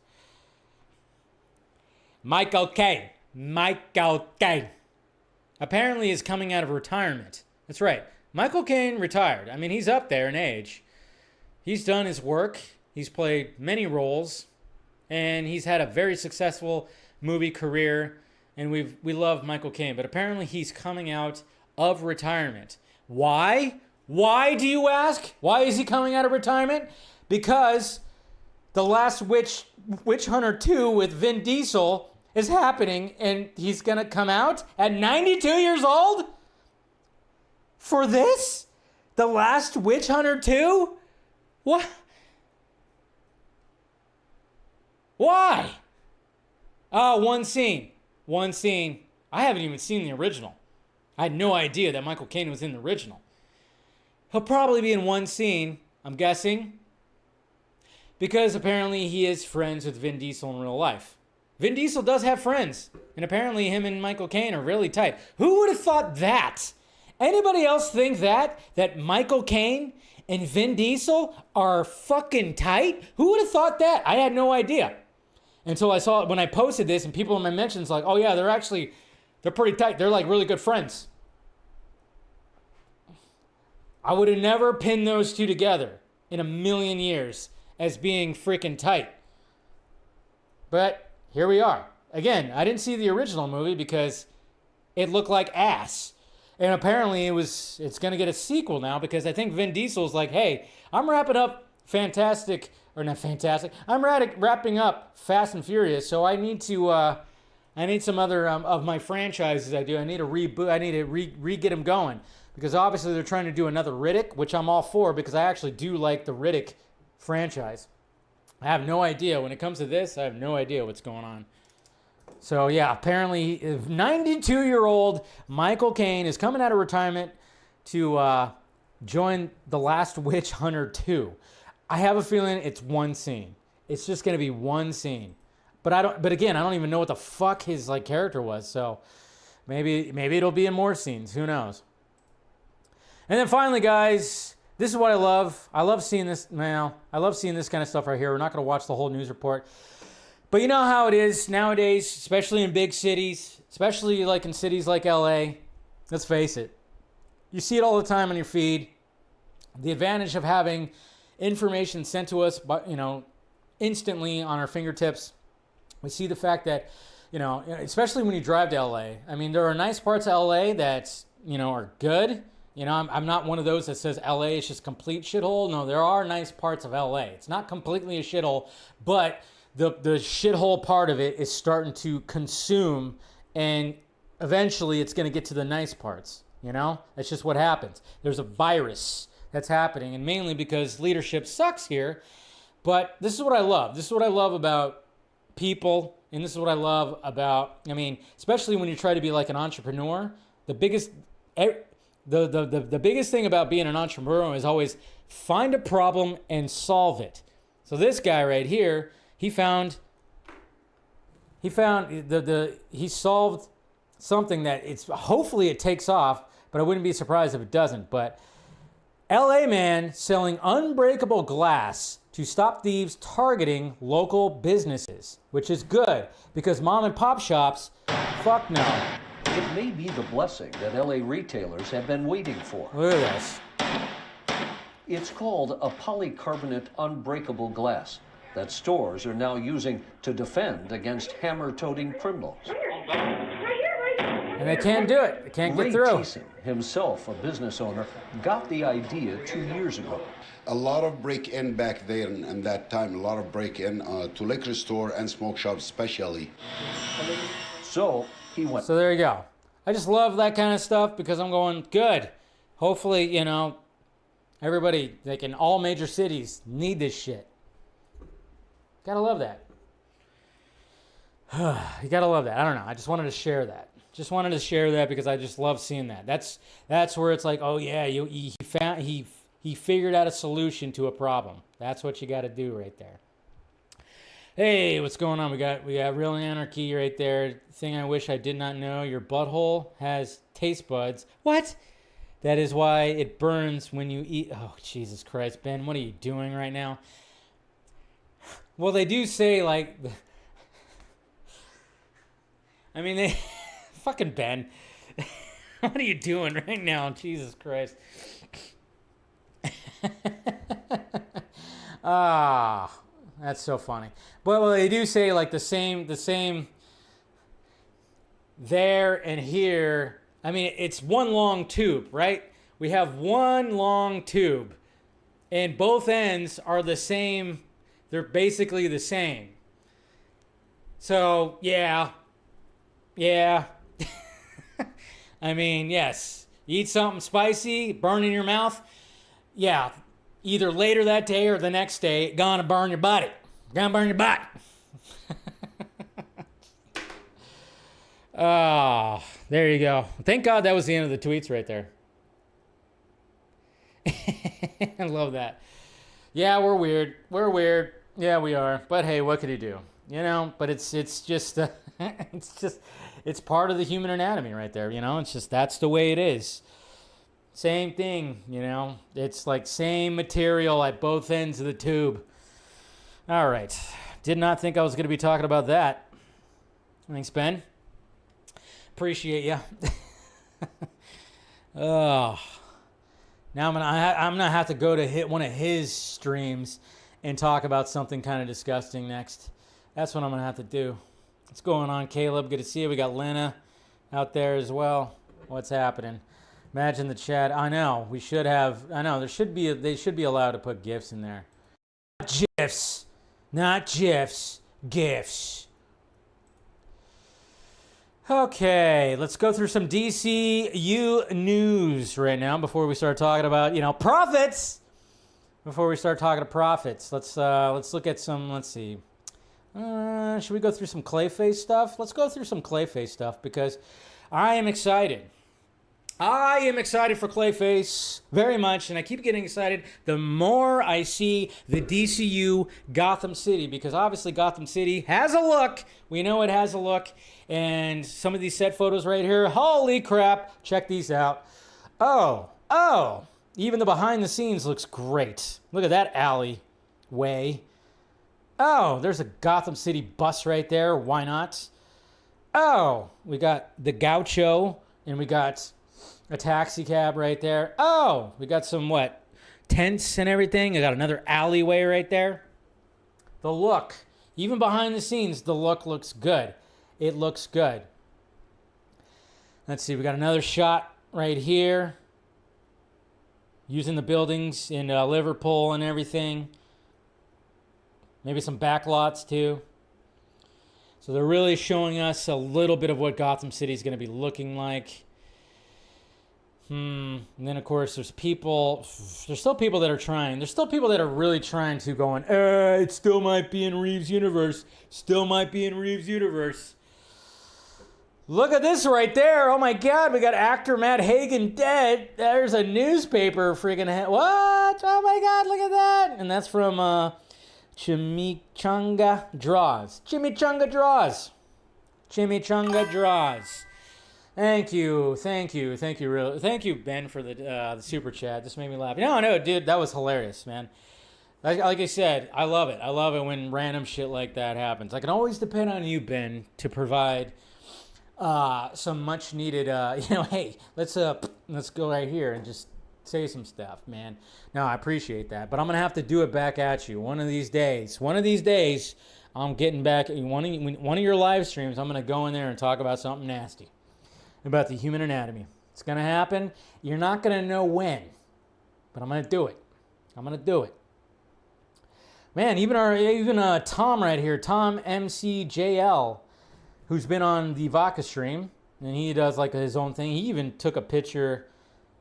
S1: Michael Cain. Apparently is coming out of retirement. That's right. Michael Cain retired. I mean, he's up there in age. He's done his work. He's played many roles. And he's had a very successful movie career. And we love Michael Cain. But apparently he's coming out of retirement. Why? Why, do you ask? Why is he coming out of retirement? Because The Last Witch Hunter 2 with Vin Diesel is happening, and he's going to come out at 92 years old? For this? The Last Witch Hunter 2? What? Why? Oh, one scene. I haven't even seen the original. I had no idea that Michael Caine was in the original. He'll probably be in one scene, I'm guessing, because apparently he is friends with Vin Diesel in real life. Vin Diesel does have friends, and apparently him and Michael Caine are really tight. Who would have thought that? Anybody else think that Michael Caine and Vin Diesel are fucking tight? Who would have thought that? I had no idea. Until I saw it when I posted this, and people in my mentions like, oh yeah, they're pretty tight. They're like really good friends. I would have never pinned those two together in a million years as being freaking tight. But here we are. Again, I didn't see the original movie because it looked like ass. And apparently it's going to get a sequel now because I think Vin Diesel's like, hey, I'm wrapping up I'm wrapping up Fast and Furious, so I need some other of my franchises I do. I need to reboot. I need to re-get them going. Because obviously they're trying to do another Riddick, which I'm all for because I actually do like the Riddick franchise. I have no idea. When it comes to this, I have no idea what's going on. So yeah, apparently 92-year-old Michael Caine is coming out of retirement to join The Last Witch Hunter 2. I have a feeling it's one scene. It's just going to be one scene. But again, I don't even know what the fuck his character was. So maybe it'll be in more scenes. Who knows? And then finally, guys, this is what I love. I love seeing this. I love seeing this kind of stuff right here. We're not going to watch the whole news report. But you know how it is nowadays, especially in big cities, especially like in cities like LA. Let's face it. You see it all the time on your feed. The advantage of having information sent to us, instantly on our fingertips. We see the fact that, especially when you drive to LA. I mean, there are nice parts of LA that, are good. I'm not one of those that says LA is just complete shithole. No, there are nice parts of LA. It's not completely a shithole, but the shithole part of it is starting to consume, and eventually it's going to get to the nice parts. That's just what happens. There's a virus that's happening, and mainly because leadership sucks here. But this is what I love. This is what I love about people, and this is what I love about, especially when you try to be like an entrepreneur. The biggest thing about being an entrepreneur is always find a problem and solve it. So this guy right here, he solved something that hopefully it takes off, but I wouldn't be surprised if it doesn't. But LA man selling unbreakable glass to stop thieves targeting local businesses, which is good because mom and pop shops, fuck no.
S6: It may be the blessing that LA retailers have been waiting for.
S1: Look at this.
S6: It's called a polycarbonate unbreakable glass that stores are now using to defend against hammer-toting criminals.
S1: And they can't do it. They can't get through.
S6: Ray himself a business owner, got the idea 2 years ago.
S7: A lot of break-in back there and that time, a lot of break-in to liquor store and smoke shops especially.
S6: So he went.
S1: So there you go. I just love that kind of stuff because I'm going, good. Hopefully, everybody, in all major cities need this shit. Gotta love that. You gotta love that. I don't know. I just wanted to share that. Just wanted to share that because I just love seeing that. That's where it's like, oh yeah, he figured out a solution to a problem. That's what you got to do right there. Hey, what's going on? We got Real Anarchy right there. Thing I wish I did not know. Your butthole has taste buds. What? That is why it burns when you eat. Oh, Jesus Christ, Ben, what are you doing right now? Well, they do say like, I mean, they fucking Ben. What are you doing right now? Jesus Christ. Ah, that's so funny. But well, they do say like the same there and here. I mean, it's one long tube, right? We have one long tube, and both ends are the same. They're basically the same. So yeah. I mean, yes. You eat something spicy, burn in your mouth. Yeah, either later that day or the next day, gonna burn your body. Gonna burn your body. Oh, there you go. Thank God that was the end of the tweets right there. I love that. Yeah, we're weird. We're weird. Yeah, we are. But hey, what could you do? You know, but it's just it's part of the human anatomy right there, you know? It's just that's the way it is. Same thing, you know? It's like same material at both ends of the tube. All right. Did not think I was going to be talking about that. Thanks, Ben. Appreciate you. Oh. Now I'm gonna have to go to hit one of his streams and talk about something kind of disgusting next. That's what I'm gonna have to do. What's going on, Caleb? Good to see you. We got Lena out there as well. What's happening? Imagine the chat. I know we should have. I know they should be allowed to put GIFs in there. GIFs, not GIFs. GIFs. Okay, let's go through some DCU news right now before we start talking about, you know, profits. Before we start talking to profits, let's look at some. Let's see. Should we go through some Clayface stuff? Let's go through some Clayface stuff because I am excited. I am excited for Clayface very much, and I keep getting excited the more I see the DCU Gotham City, because obviously Gotham City has a look. We know it has a look, and some of these set photos right here, holy crap, check these out. Oh, even the behind the scenes looks great. Look at that alleyway. Oh, there's a Gotham City bus right there. Why not? Oh, we got the Gaucho, and we got a taxi cab right there. Oh, we got some, tents and everything. I got another alleyway right there. The look, even behind the scenes, the look looks good. It looks good. Let's see, we got another shot right here. Using the buildings in Liverpool and everything. Maybe some backlots too. So they're really showing us a little bit of what Gotham City is going to be looking like. And then, of course, there's still people that are trying. There's still people that are really trying to go on, it still might be in Reeves' universe. Still might be in Reeves' universe. Look at this right there. Oh, my God. We got actor Matt Hagen dead. There's a newspaper freaking... What? Oh, my God. Look at that. And that's from Chimichanga Draws. Chimichanga Draws. Chimichanga Draws. Thank you, Ben, for the super chat. This made me laugh. No, dude, that was hilarious, man. Like I said, I love it. I love it when random shit like that happens. I can always depend on you, Ben, to provide some much needed. Hey, let's go right here and just say some stuff, man. No, I appreciate that, but I'm gonna have to do it back at you one of these days. One of these days, I'm getting back at one of your live streams. I'm gonna go in there and talk about something nasty. About the human anatomy. It's going to happen. You're not going to know when, but I'm going to do it. I'm going to do it. Man, even Tom right here, Tom MCJL, who's been on the Vodka stream, and he does like his own thing. He even took a picture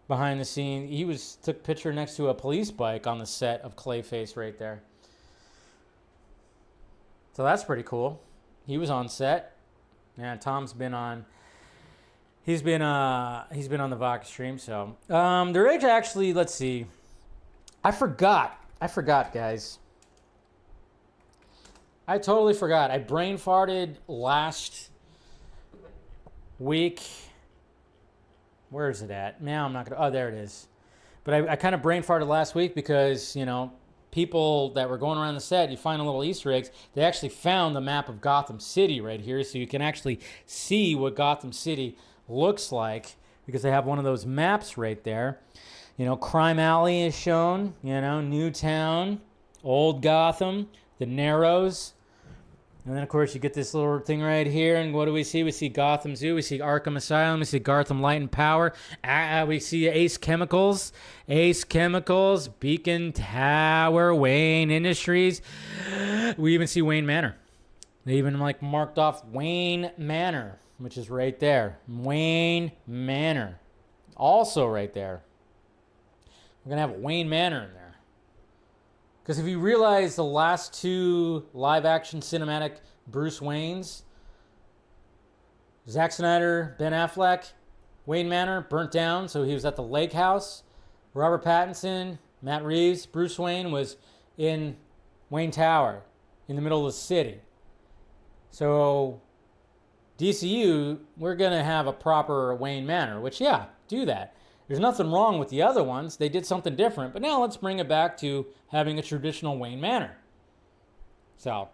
S1: behind the scene. He took a picture next to a police bike on the set of Clayface right there. So that's pretty cool. He was on set. Yeah, Tom's been on. He's been on the Vodka stream. So there is actually. Let's see. I forgot, guys. I totally forgot. I brain farted last week. Where is it at? Now I'm not gonna. Oh, there it is. But I kind of brain farted last week because, you know, people that were going around the set, you find a little Easter eggs. They actually found the map of Gotham City right here, so you can actually see what Gotham City looks like because they have one of those maps right there. You know, Crime Alley is shown, you know, Newtown, Old Gotham, the Narrows. And then, of course, you get this little thing right here. And what do we see? We see Gotham Zoo. We see Arkham Asylum. We see Gotham Light and Power. We see Ace Chemicals. Beacon Tower, Wayne Industries. We even see Wayne Manor. They even, like, marked off Wayne Manor, which is right there. Wayne Manor. Also right there. We're going to have Wayne Manor in there. Because if you realize the last two live-action cinematic Bruce Waynes, Zack Snyder, Ben Affleck, Wayne Manor burnt down, so he was at the lake house. Robert Pattinson, Matt Reeves, Bruce Wayne was in Wayne Tower, in the middle of the city. So DCU, we're going to have a proper Wayne Manor, which, yeah, do that. There's nothing wrong with the other ones. They did something different. But now let's bring it back to having a traditional Wayne Manor. So,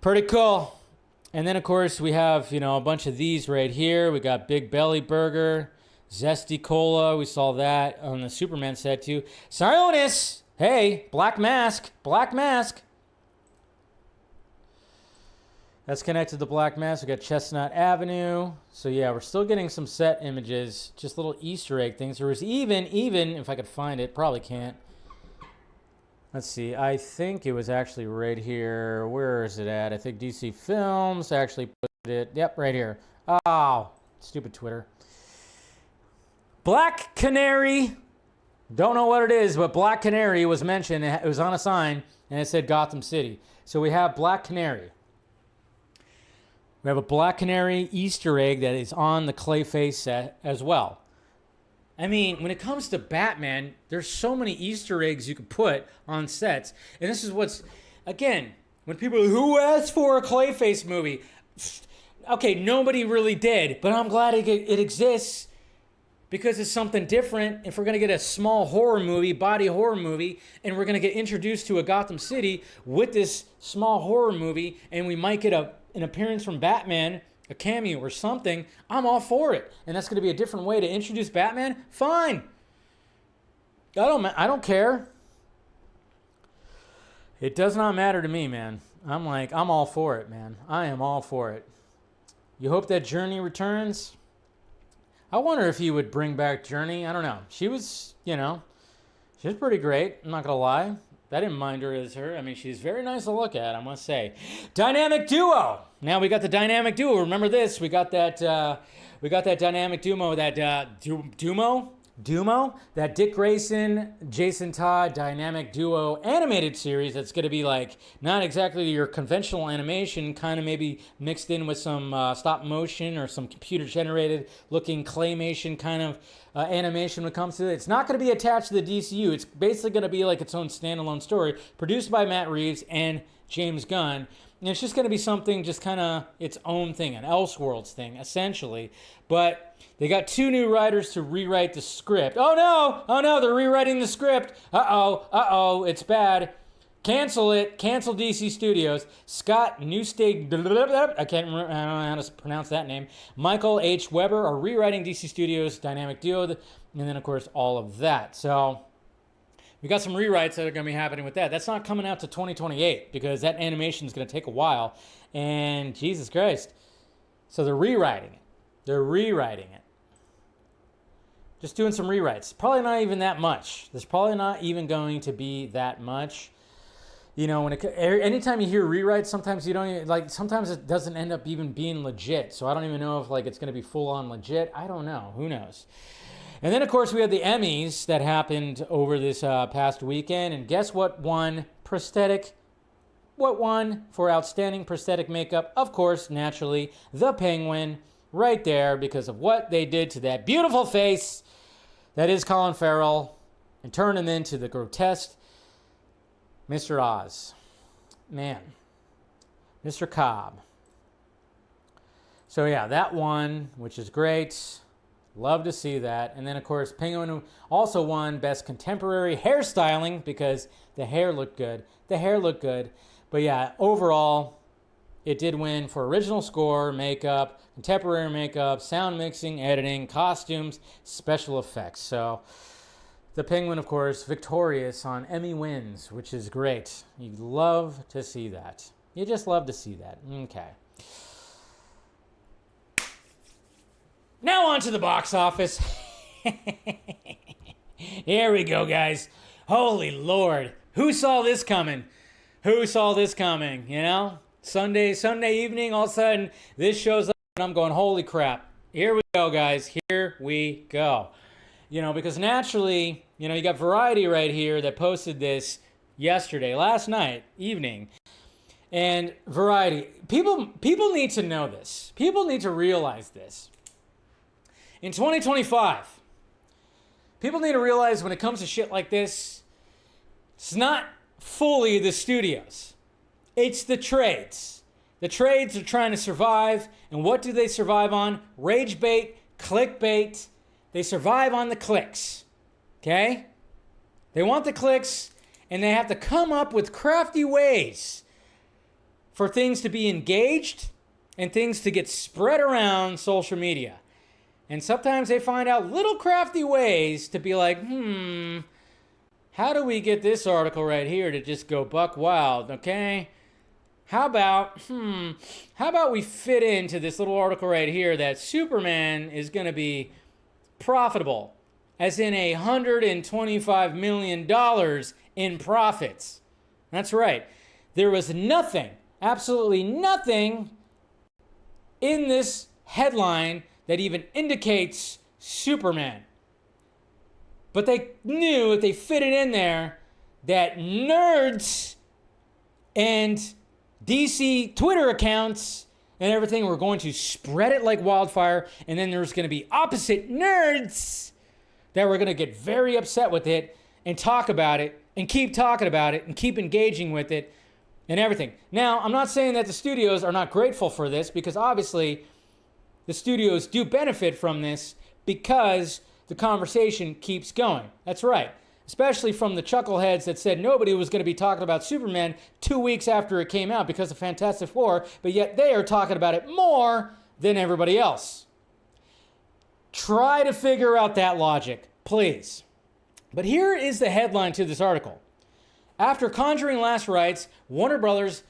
S1: pretty cool. And then, of course, we have, you know, a bunch of these right here. We got Big Belly Burger, Zesty Cola. We saw that on the Superman set, too. Sionis! Hey, Black Mask. Black Mask. That's connected to Black Mask. We got Chestnut Avenue. So yeah, we're still getting some set images, just little Easter egg things. There was even if I could find it, probably can't. Let's see. I think it was actually right here. Where is it at? I think DC Films actually put it. Yep, right here. Oh, stupid Twitter. Black Canary. Don't know what it is, but Black Canary was mentioned. It was on a sign, and it said Gotham City. So we have Black Canary. We have a Black Canary Easter egg that is on the Clayface set as well. I mean, when it comes to Batman, there's so many Easter eggs you could put on sets. And this is what's, again, when people, who asked for a Clayface movie? Okay, nobody really did, but I'm glad it exists because it's something different. If we're going to get a small horror movie, body horror movie, and we're going to get introduced to a Gotham City with this small horror movie, and we might get an appearance from Batman, a cameo or something, I'm all for it. And that's going to be a different way to introduce Batman. Fine. I don't care. It does not matter to me, man. I'm all for it, man. I am all for it. You hope that Journey returns? I wonder if he would bring back Journey. I don't know. She was, you know, she was pretty great. I'm not going to lie. I didn't mind her as her. I mean, she's very nice to look at, I must say. Dynamic duo. Now we got the dynamic duo. Remember this? We got that dynamic duo. That Dumo. That Dick Grayson, Jason Todd dynamic duo animated series. That's going to be like not exactly your conventional animation, kind of maybe mixed in with some stop motion or some computer generated looking claymation kind of animation when it comes to it. It's not going to be attached to the DCU. It's basically going to be like its own standalone story, produced by Matt Reeves and James Gunn. And it's just going to be something just kind of its own thing, an Elseworlds thing, essentially. But they got 2 new writers to rewrite the script. Oh no, they're rewriting the script. Uh-oh, it's bad. Cancel it. Cancel DC Studios. Scott Newsted, I don't know how to pronounce that name. Michael H. Weber are rewriting DC Studios' dynamic duo, and then, of course, all of that. So we got some rewrites that are going to be happening with that. That's not coming out to 2028 because that animation is going to take a while. And Jesus Christ. So they're rewriting it. Just doing some rewrites. Probably not even that much. There's probably not even going to be that much. You know, anytime you hear rewrites, sometimes you don't even, sometimes it doesn't end up even being legit. So I don't even know if it's going to be full on legit. I don't know. Who knows? And then, of course, we had the Emmys that happened over this past weekend. And guess what won prosthetic what won for outstanding prosthetic makeup? Of course, naturally, the Penguin, right there, because of what they did to that beautiful face that is Colin Farrell and turned him into the grotesque Mr. Oz. Man, Mr. Cobb. So yeah, that won, which is great. Love to see that. And then, of course, Penguin also won Best Contemporary Hairstyling because the hair looked good. The hair looked good. But yeah, overall, it did win for original score, makeup, contemporary makeup, sound mixing, editing, costumes, special effects. So the Penguin, of course, victorious on Emmy wins, which is great. You love to see that. You just love to see that. Okay. Now on to the box office. Here we go, guys. Holy Lord. Who saw this coming? Who saw this coming? You know? Sunday evening, all of a sudden, this shows up and I'm going, holy crap. Here we go, guys. Here we go. You know, because naturally, you know, you got Variety right here that posted this yesterday, last night, evening. And Variety, people need to know this. People need to realize this. In 2025, people need to realize when it comes to shit like this, it's not fully the studios. It's the trades. The trades are trying to survive. And what do they survive on? Rage bait, clickbait. They survive on the clicks. Okay? They want the clicks, and they have to come up with crafty ways for things to be engaged and things to get spread around social media. And sometimes they find out little crafty ways to be like, how do we get this article right here to just go buck wild, okay? How about we fit into this little article right here that Superman is going to be profitable, as in $125 million in profits. That's right. There was nothing, absolutely nothing in this headline that even indicates Superman. But they knew if they fit it in there that nerds and DC Twitter accounts and everything were going to spread it like wildfire, and then there's going to be opposite nerds that were going to get very upset with it and talk about it and keep talking about it and keep engaging with it and everything. Now, I'm not saying that the studios are not grateful for this, because obviously the studios do benefit from this because the conversation keeps going. That's right. Especially from the chuckleheads that said nobody was going to be talking about Superman 2 weeks after it came out because of Fantastic Four, but yet they are talking about it more than everybody else. Try to figure out that logic, please. But here is the headline to this article. After Conjuring Last Rites, Warner Brothers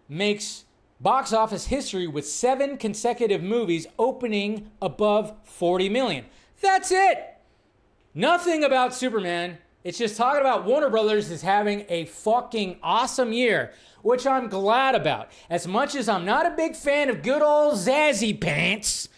S1: makes box office history with 7 consecutive movies opening above 40 million. That's it. Nothing about Superman. It's just talking about Warner Brothers is having a fucking awesome year, which I'm glad about. As much as I'm not a big fan of good old Zazzy Pants,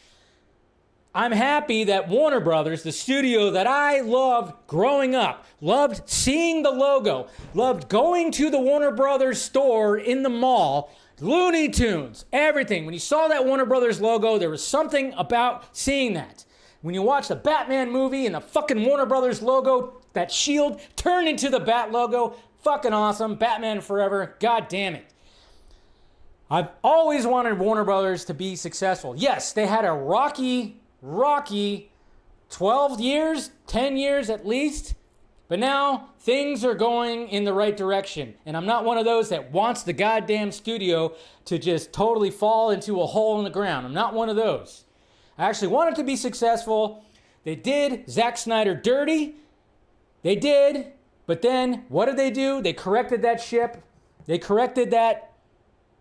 S1: I'm happy that Warner Brothers, the studio that I loved growing up, loved seeing the logo, loved going to the Warner Brothers store in the mall, Looney Tunes, everything. When you saw that Warner Brothers logo, there was something about seeing that. When you watch the Batman movie and the fucking Warner Brothers logo, that shield turned into the Bat logo, fucking awesome. Batman forever. God damn it. I've always wanted Warner Brothers to be successful. Yes, they had a rocky 12 years, 10 years at least. But now things are going in the right direction. And I'm not one of those that wants the goddamn studio to just totally fall into a hole in the ground. I'm not one of those. I actually want it to be successful. They did Zack Snyder dirty. They did. But then what did they do? They corrected that ship. They corrected that.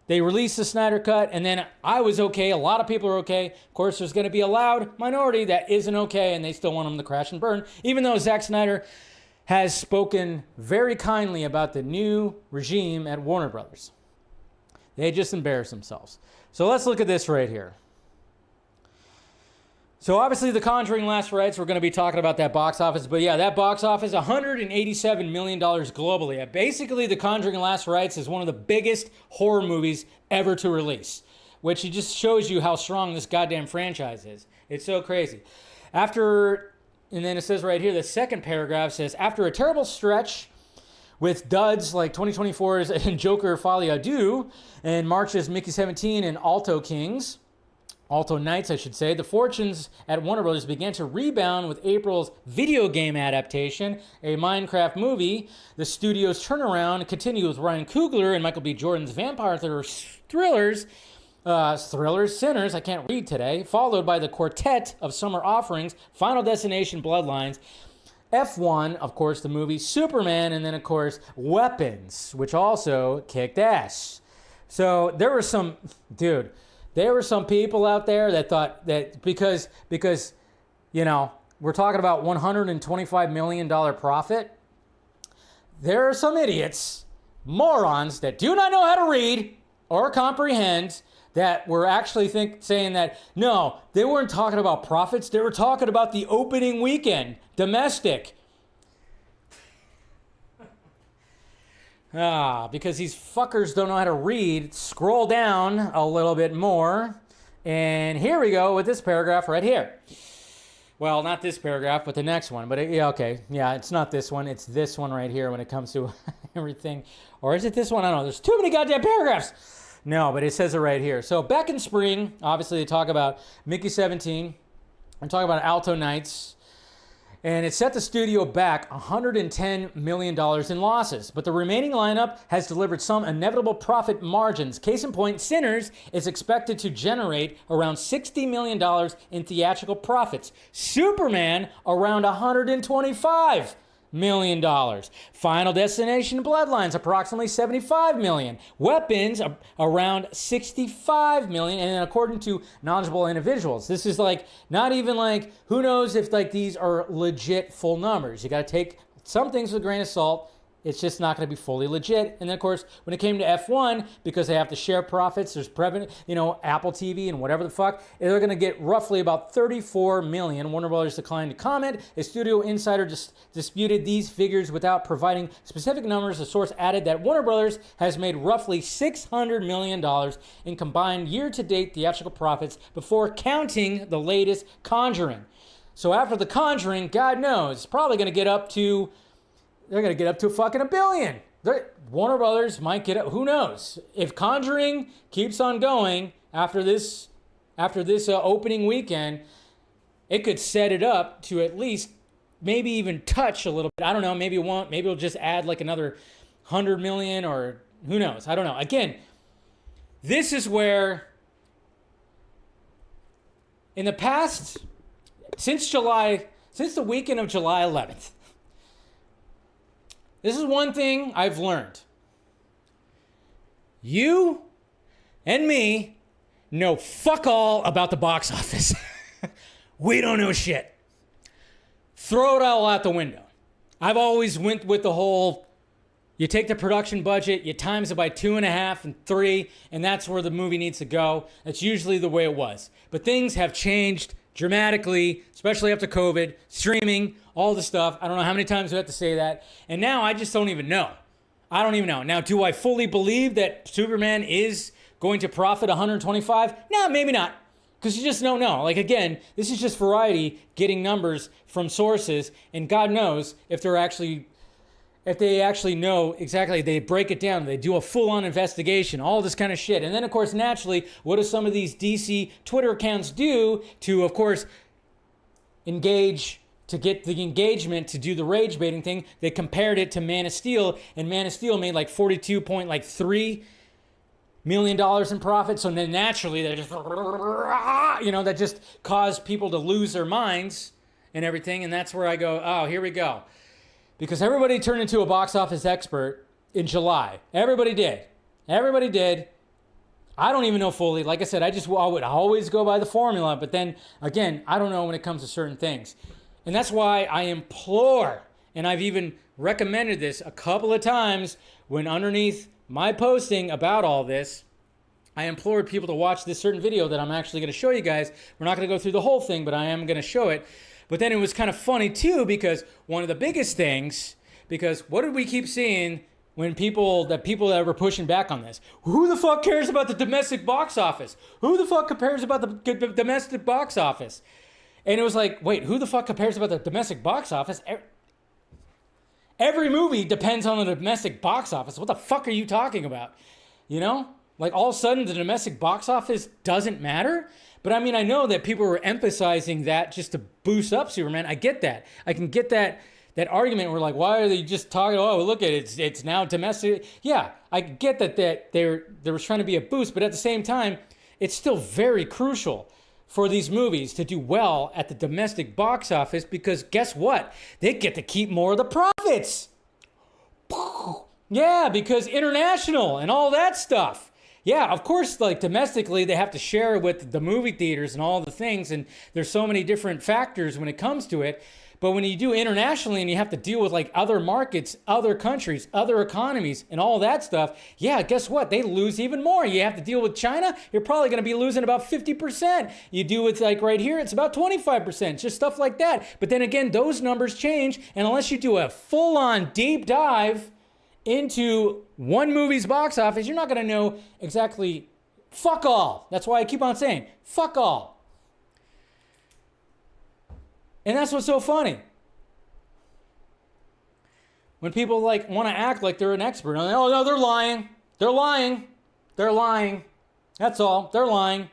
S1: They released the Snyder Cut, and then I was okay. A lot of people are okay. Of course, there's going to be a loud minority that isn't okay, and they still want them to crash and burn, even though Zack Snyder has spoken very kindly about the new regime at Warner Brothers. They just embarrass themselves. So let's look at this right here. So obviously the Conjuring Last Rites, we're going to be talking about that box office. But yeah, that box office, $187 million globally. Basically, the Conjuring Last Rites is one of the biggest horror movies ever to release, which it just shows you how strong this goddamn franchise is. It's so crazy. And then it says right here, the second paragraph says, after a terrible stretch with duds like 2024's and Joker Folie à Deux and March's Mickey 17 and Alto Knights, I should say, the fortunes at Warner Bros. Began to rebound with April's video game adaptation, a Minecraft movie. The studio's turnaround continued with Ryan Coogler and Michael B. Jordan's vampire thrillers, Sinners, I can't read today, followed by the quartet of summer offerings, Final Destination Bloodlines, F1, of course, the movie, Superman, and then, of course, Weapons, which also kicked ass. So there were some people out there that thought that because we're talking about $125 million profit, there are some idiots, morons that do not know how to read or comprehend that were actually saying that, no, they weren't talking about profits, they were talking about the opening weekend, domestic. Because these fuckers don't know how to read, scroll down a little bit more, and here we go with this paragraph right here. Well, not this paragraph, but the next one. But it's not this one. It's this one right here when it comes to everything. Or is it this one? I don't know. There's too many goddamn paragraphs. No, but it says it right here. So back in spring, obviously they talk about Mickey 17. I'm talking about Alto Knights. And it set the studio back $110 million in losses. But the remaining lineup has delivered some inevitable profit margins. Case in point, Sinners is expected to generate around $60 million in theatrical profits. Superman, around $125 million. Final Destination Bloodlines, approximately $75 million. Weapons, around $65 million. And then according to knowledgeable individuals, this is not even who knows if these are legit full numbers. You got to take some things with a grain of salt. It's just not going to be fully legit. And then, of course, when it came to F1, because they have to share profits, there's Apple TV and whatever the fuck, they're going to get roughly about $34 million. Warner Brothers declined to comment. A studio insider disputed these figures without providing specific numbers. The source added that Warner Brothers has made roughly $600 million in combined year-to-date theatrical profits before counting the latest Conjuring. So after the Conjuring, God knows, it's probably going to get up to... They're going to get up to fucking $1 billion. Warner Brothers might get up. Who knows? If Conjuring keeps on going after this opening weekend, it could set it up to at least maybe even touch a little bit. I don't know. Maybe it won't. Maybe it'll just add another $100 million or who knows? I don't know. Again, this is where in the past, since the weekend of July 11th, this is one thing I've learned. You and me know fuck all about the box office. We don't know shit. Throw it all out the window. I've always went with the whole, you take the production budget, you times it by 2.5 and 3, and that's where the movie needs to go. That's usually the way it was. But things have changed dramatically, especially after COVID, streaming, all the stuff. I don't know how many times we have to say that. And now I just don't even know. I don't even know. Now, do I fully believe that Superman is going to profit 125? No, maybe not. Because you just don't know. Again, this is just Variety getting numbers from sources, and God knows if they actually know exactly, they break it down, they do a full-on investigation, all this kind of shit. And then, of course, naturally, what do some of these DC Twitter accounts do to, of course, engage, to get the engagement to do the rage baiting thing? They compared it to Man of Steel, and Man of Steel made $42.3 million in profit. So then naturally, they just, that just caused people to lose their minds and everything. And that's where I go, oh, here we go. Because everybody turned into a box office expert in July. Everybody did. I don't even know fully. Like I said, I would always go by the formula. But then, again, I don't know when it comes to certain things. And that's why I implore, and I've even recommended this a couple of times when underneath my posting about all this, I implored people to watch this certain video that I'm actually going to show you guys. We're not going to go through the whole thing, but I am going to show it. But then it was kind of funny too, because one of the biggest things, because what did we keep seeing when people that were pushing back on this? Who the fuck cares about the domestic box office? Who the fuck cares about the domestic box office? And it was like, wait, who the fuck cares about the domestic box office? Every movie depends on the domestic box office. What the fuck are you talking about? You know? Like all of a sudden the domestic box office doesn't matter? But I mean, I know that people were emphasizing that just to boost up Superman. I get that. I can get that argument where like, why are they just talking, oh, look at it, it's now domestic. Yeah, I get that there was trying to be a boost, but at the same time, it's still very crucial for these movies to do well at the domestic box office, because guess what? They get to keep more of the profits. Yeah, because international and all that stuff. Yeah, of course, like domestically, they have to share with the movie theaters and all the things, and there's so many different factors when it comes to it. But when you do internationally and you have to deal with like other markets, other countries, other economies, and all that stuff, yeah, guess what? They lose even more. You have to deal with China, you're probably going to be losing about 50%. You do with like right here, it's about 25%, just stuff like that. But then again, those numbers change, and unless you do a full-on deep dive into one movie's box office, you're not going to know exactly fuck all. That's why I keep on saying fuck all. And that's what's so funny. When people like want to act like they're an expert. Oh no, they're lying. They're lying. They're lying. That's all. They're lying.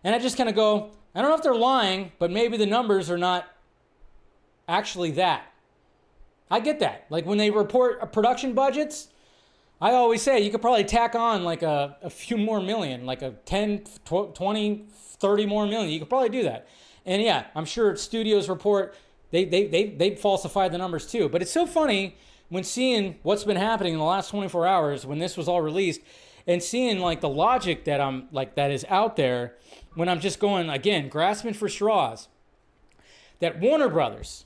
S1: And I just kind of go, I don't know if they're lying, but maybe the numbers are not actually that. I get that. Like when they report production budgets, I always say you could probably tack on like a few more million, like a 10, 20, 30 more million. You could probably do that. And yeah, I'm sure studios report, they falsify the numbers too. But it's so funny when seeing what's been happening in the last 24 hours when this was all released, and seeing like the logic that is out there, when I'm just going, again, grasping for straws, that Warner Brothers,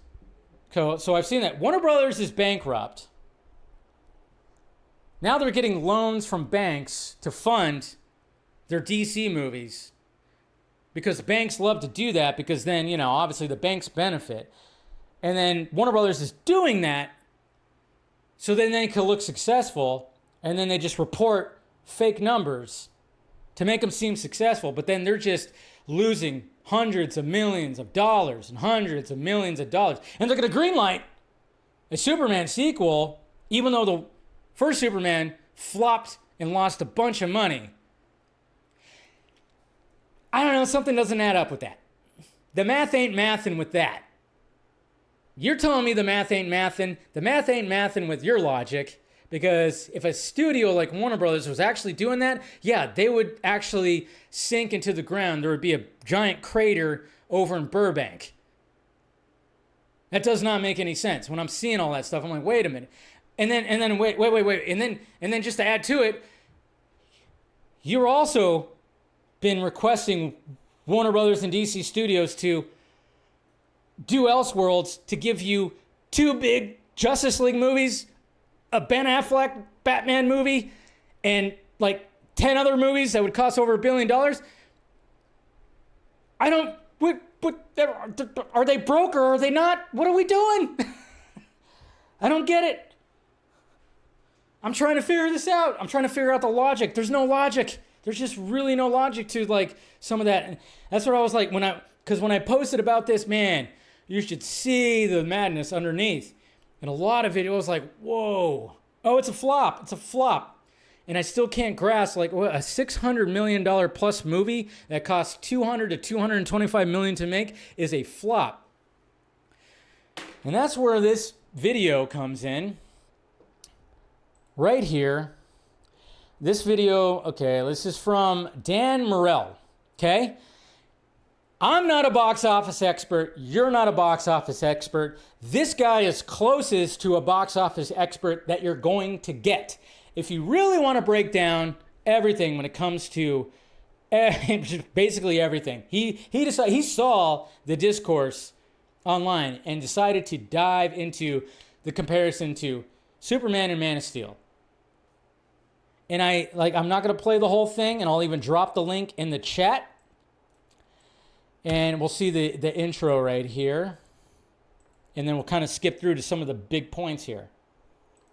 S1: so I've seen that Warner Brothers is bankrupt. Now they're getting loans from banks to fund their DC movies, because the banks love to do that, because then, you know, obviously the banks benefit. And then Warner Brothers is doing that so then they can look successful, and then they just report fake numbers to make them seem successful, but then they're just losing hundreds of millions of dollars and hundreds of millions of dollars. And they're going to greenlight a Superman sequel, even though the first Superman flopped and lost a bunch of money. I don't know, something doesn't add up with that. The math ain't mathing with that. You're telling me the math ain't mathing. The math ain't mathing with your logic, because if a studio like Warner Brothers was actually doing that, yeah, they would actually sink into the ground. There would be a giant crater over in Burbank. That does not make any sense. When I'm seeing all that stuff, I'm like, wait a minute. And then wait. And then just to add to it, you're also been requesting Warner Brothers and DC Studios to do Elseworlds to give you 2 big Justice League movies, a Ben Affleck Batman movie, and like 10 other movies that would cost over $1 billion. I don't, what, are they broke or are they not? What are we doing? I don't get it. I'm trying to figure this out. I'm trying to figure out the logic. There's no logic. There's just really no logic to like some of that. And that's what I was like because when I posted about this, man, you should see the madness underneath. And a lot of it was like, whoa. Oh, it's a flop. It's a flop. And I still can't grasp like what, a $600 million plus movie that costs $200 to $225 million to make is a flop. And that's where this video comes in. Right here. This video, okay, this is from Dan Morell, okay? I'm not a box office expert. You're not a box office expert. This guy is closest to a box office expert that you're going to get. If you really want to break down everything when it comes to basically everything, he saw the discourse online and decided to dive into the comparison to Superman and Man of Steel. And I'm not going to play the whole thing, and I'll even drop the link in the chat. And we'll see the intro right here. And then we'll kind of skip through to some of the big points here.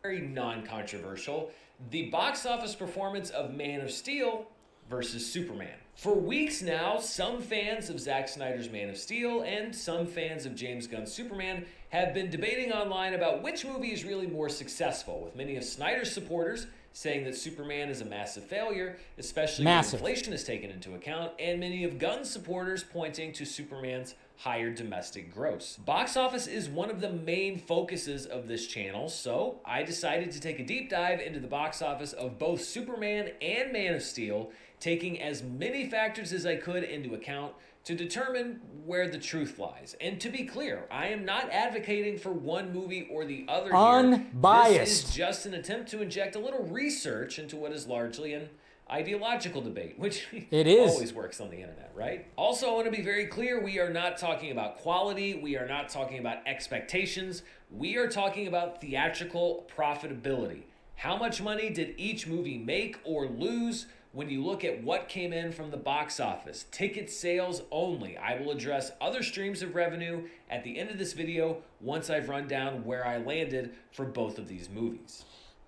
S8: Very non-controversial. The box office performance of Man of Steel versus Superman. For weeks now, some fans of Zack Snyder's Man of Steel and some fans of James Gunn's Superman have been debating online about which movie is really more successful, with many of Snyder's supporters saying that Superman is a massive failure, especially when inflation is taken into account, and many of Gunn's supporters pointing to Superman's higher domestic gross. Box office is one of the main focuses of this channel, so I decided to take a deep dive into the box office of both Superman and Man of Steel, taking as many factors as I could into account to determine where the truth lies. And to be clear, I am not advocating for one movie or the other.
S1: Unbiased.
S8: This is just an attempt to inject a little research into what is largely an ideological debate, which
S1: it is.
S8: Always works on the internet, right? Also, I want to be very clear, we are not talking about quality, we are not talking about expectations, we are talking about theatrical profitability. How much money did each movie make or lose when you look at what came in from the box office? Ticket sales only. I will address other streams of revenue at the end of this video once I've run down where I landed for both of these movies.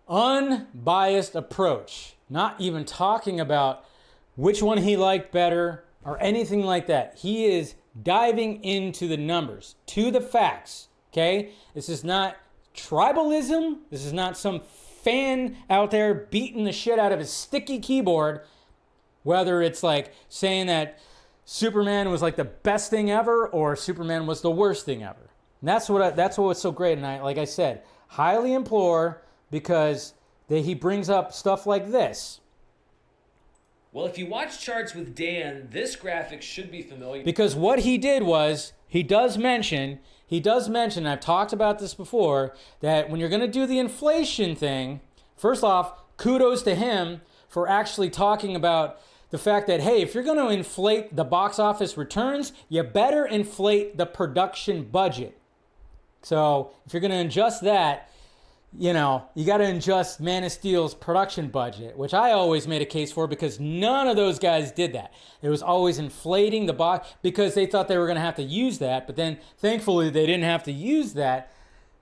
S1: Unbiased approach. Not even talking about which one he liked better or anything like that. He is diving into the numbers, to the facts, okay? This is not tribalism. This is not some fan out there beating the shit out of his sticky keyboard, whether it's like saying that Superman was like the best thing ever or Superman was the worst thing ever. And that's what's so great. And like I said, highly implore, because he brings up stuff like this.
S8: Well, if you watch charts with Dan, this graphic should be familiar.
S1: Because what he did was, he does mention, I've talked about this before, that when you're going to do the inflation thing, first off, kudos to him for actually talking about the fact that, hey, if you're going to inflate the box office returns, you better inflate the production budget. So if you're going to adjust that, you got to adjust Man of Steel's production budget, which I always made a case for, because none of those guys did that. It was always inflating the box because they thought they were going to have to use that, but then thankfully they didn't have to use that.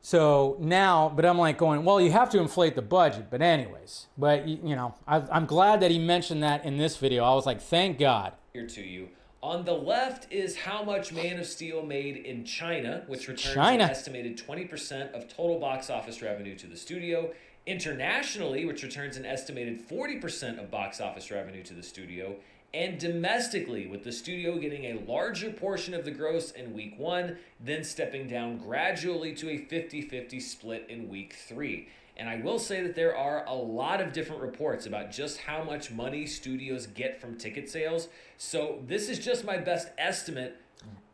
S1: So now, but I'm like going, well, you have to inflate the budget. But anyways, I'm glad that he mentioned that in this video. I was like, thank God.
S8: Here to you. On the left is how much Man of Steel made in China, which returns an estimated 20% of total box office revenue to the studio. Internationally, which returns an estimated 40% of box office revenue to the studio. And domestically, with the studio getting a larger portion of the gross in week 1, then stepping down gradually to a 50-50 split in week 3. And I will say that there are a lot of different reports about just how much money studios get from ticket sales. So this is just my best estimate.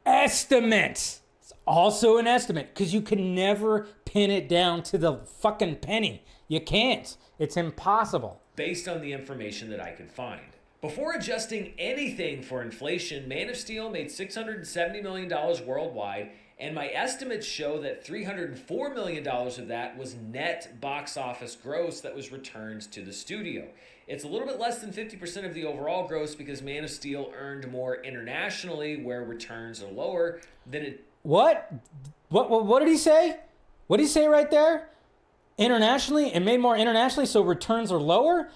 S1: Estimate! It's also an estimate, because you can never pin it down to the fucking penny. You can't. It's impossible.
S8: Based on the information that I could find. Before adjusting anything for inflation, Man of Steel made $670 million worldwide, and my estimates show that $304 million of that was net box office gross that was returned to the studio. It's a little bit less than 50% of the overall gross because Man of Steel earned more internationally, where returns are lower than it...
S1: What did he say? What did he say right there? Internationally? It made more internationally, so returns are lower?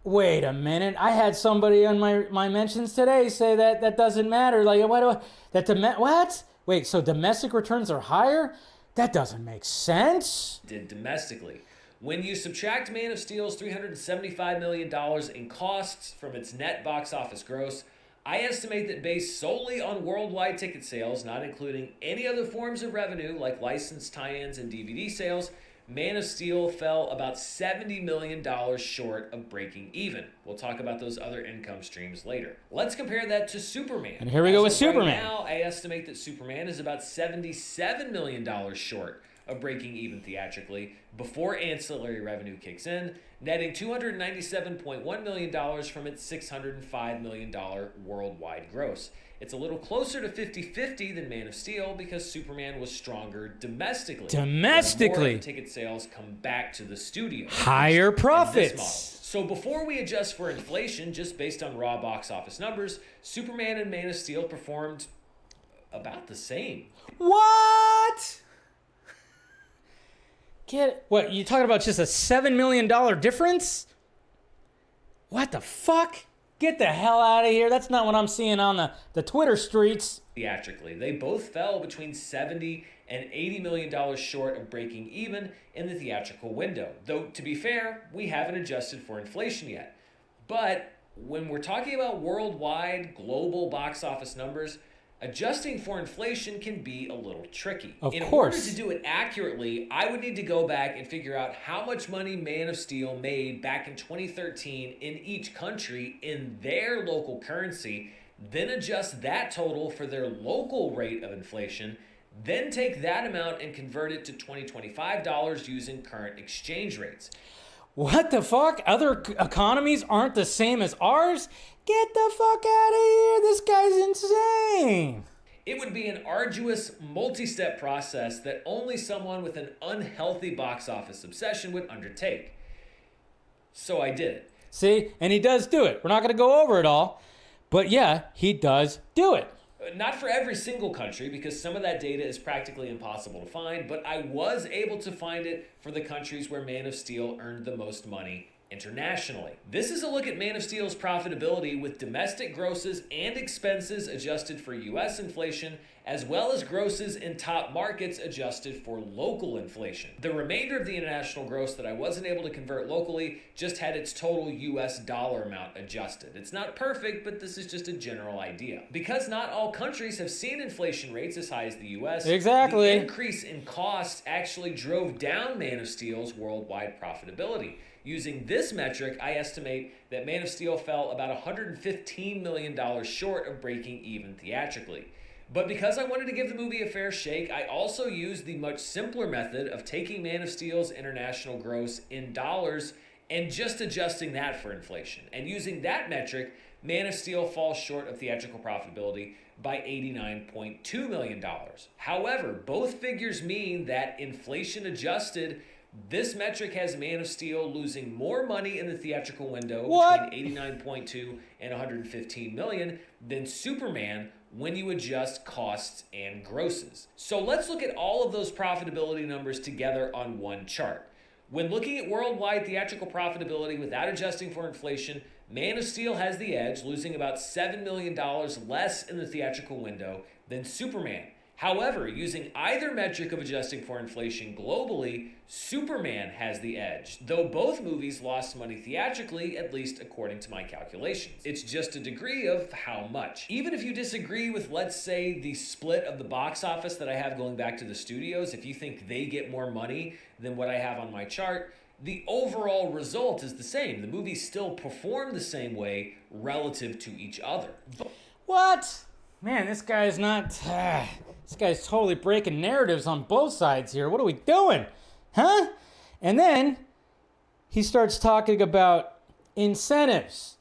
S1: Wait a minute. I had somebody on my mentions today say that doesn't matter. Like, what? Wait, so domestic returns are higher? That doesn't make sense.
S8: Did domestically. When you subtract Man of Steel's $375 million in costs from its net box office gross, I estimate that based solely on worldwide ticket sales, not including any other forms of revenue like licensed tie-ins and DVD sales, Man of Steel fell about $70 million short of breaking even. We'll talk about those other income streams later. Let's compare that to Superman.
S1: And here we go with Superman.
S8: Right now, I estimate that Superman is about $77 million short of breaking even theatrically before ancillary revenue kicks in, netting $297.1 million from its $605 million worldwide gross. It's a little closer to 50-50 than Man of Steel because Superman was stronger domestically.
S1: Domestically.
S8: More ticket sales come back to the studio.
S1: Higher
S8: in this
S1: profits.
S8: model. So before we adjust for inflation, just based on raw box office numbers, Superman and Man of Steel performed about the same.
S1: What? What, you talking about just a $7 million difference? What the fuck? Get the hell out of here. That's not what I'm seeing on the Twitter streets.
S8: Theatrically, they both fell between $70 and $80 million short of breaking even in the theatrical window. Though, to be fair, we haven't adjusted for inflation yet. But when we're talking about worldwide, global box office numbers, adjusting for inflation can be a little tricky. In order to do it accurately, I would need to go back and figure out how much money Man of Steel made back in 2013 in each country in their local currency, then adjust that total for their local rate of inflation, then take that amount and convert it to $2025 using current exchange rates.
S1: What the fuck? Other economies aren't the same as ours? Get the fuck out of here. This guy's insane.
S8: It would be an arduous, multi-step process that only someone with an unhealthy box office obsession would undertake. So I did it.
S1: See? And he does do it. We're not going to go over it all. But yeah, he does do it.
S8: Not for every single country, because some of that data is practically impossible to find, but I was able to find it for the countries where Man of Steel earned the most money internationally. This is a look at Man of Steel's profitability with domestic grosses and expenses adjusted for US inflation, as well as grosses in top markets adjusted for local inflation. The remainder of the international gross that I wasn't able to convert locally just had its total US dollar amount adjusted. It's not perfect, but this is just a general idea. Because not all countries have seen inflation rates as high as the US,
S1: exactly,
S8: the increase in costs actually drove down Man of Steel's worldwide profitability. Using this metric, I estimate that Man of Steel fell about $115 million short of breaking even theatrically. But because I wanted to give the movie a fair shake, I also used the much simpler method of taking Man of Steel's international gross in dollars and just adjusting that for inflation. And using that metric, Man of Steel falls short of theatrical profitability by $89.2 million. However, both figures mean that inflation adjusted, this metric has Man of Steel losing more money in the theatrical window between 89.2 and 115 million than Superman when you adjust costs and grosses. So let's look at all of those profitability numbers together on one chart. When looking at worldwide theatrical profitability without adjusting for inflation, Man of Steel has the edge, losing about $7 million less in the theatrical window than Superman. However, using either metric of adjusting for inflation globally, Superman has the edge, though both movies lost money theatrically, at least according to my calculations. It's just a degree of how much. Even if you disagree with, let's say, the split of the box office that I have going back to the studios, if you think they get more money than what I have on my chart, the overall result is the same. The movies still perform the same way relative to each other.
S1: What? Man, this guy's not... this guy's totally breaking narratives on both sides here. What are we doing? Huh? And then he starts talking about incentives.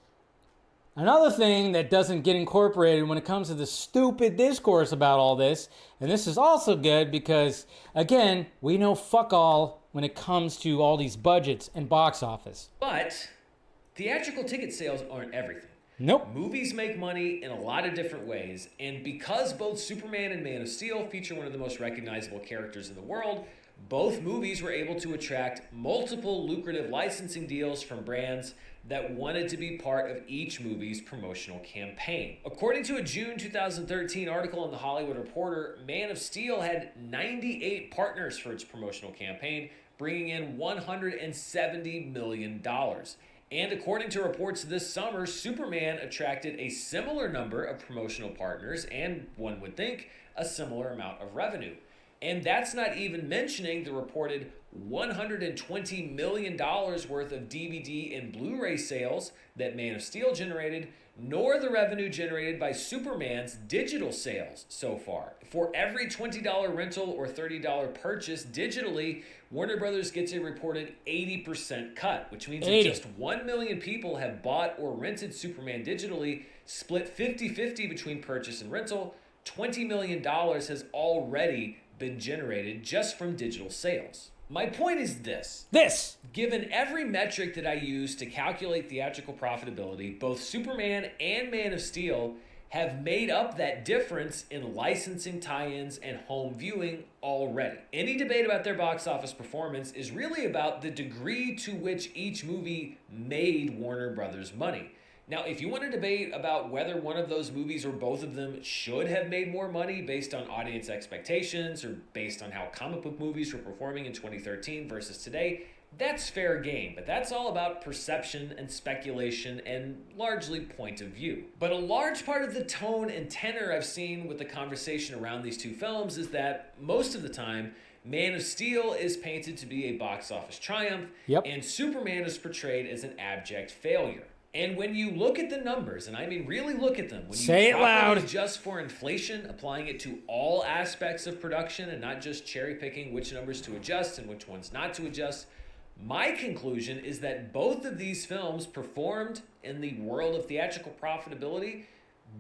S1: Another thing that doesn't get incorporated when it comes to the stupid discourse about all this, and this is also good because, again, we know fuck all when it comes to all these budgets and box office.
S8: But theatrical ticket sales aren't everything.
S1: Nope.
S8: Movies make money in a lot of different ways, and because both Superman and Man of Steel feature one of the most recognizable characters in the world, both movies were able to attract multiple lucrative licensing deals from brands that wanted to be part of each movie's promotional campaign. According to a June 2013 article in The Hollywood Reporter, Man of Steel had 98 partners for its promotional campaign, bringing in $170 million. And according to reports this summer, Superman attracted a similar number of promotional partners and, one would think, a similar amount of revenue. And that's not even mentioning the reported $120 million worth of DVD and Blu-ray sales that Man of Steel generated, nor the revenue generated by Superman's digital sales so far. For every $20 rental or $30 purchase digitally, Warner Brothers gets a reported 80% cut, which means that just 1 million people have bought or rented Superman digitally, split 50-50 between purchase and rental. $20 million has already been generated just from digital sales. My point is this. Given every metric that I use to calculate theatrical profitability, both Superman and Man of Steel have made up that difference in licensing tie-ins and home viewing already. Any debate about their box office performance is really about the degree to which each movie made Warner Brothers money. Now, if you want to debate about whether one of those movies or both of them should have made more money based on audience expectations or based on how comic book movies were performing in 2013 versus today, that's fair game. But that's all about perception and speculation and largely point of view. But a large part of the tone and tenor I've seen with the conversation around these two films is that most of the time, Man of Steel is painted to be a box office triumph, and Superman is portrayed as an abject failure. And when you look at the numbers, and I mean really look at them, when you
S1: say it loud,
S8: adjust for inflation, applying it to all aspects of production and not just cherry picking which numbers to adjust and which ones not to adjust, my conclusion is that both of these films performed in the world of theatrical profitability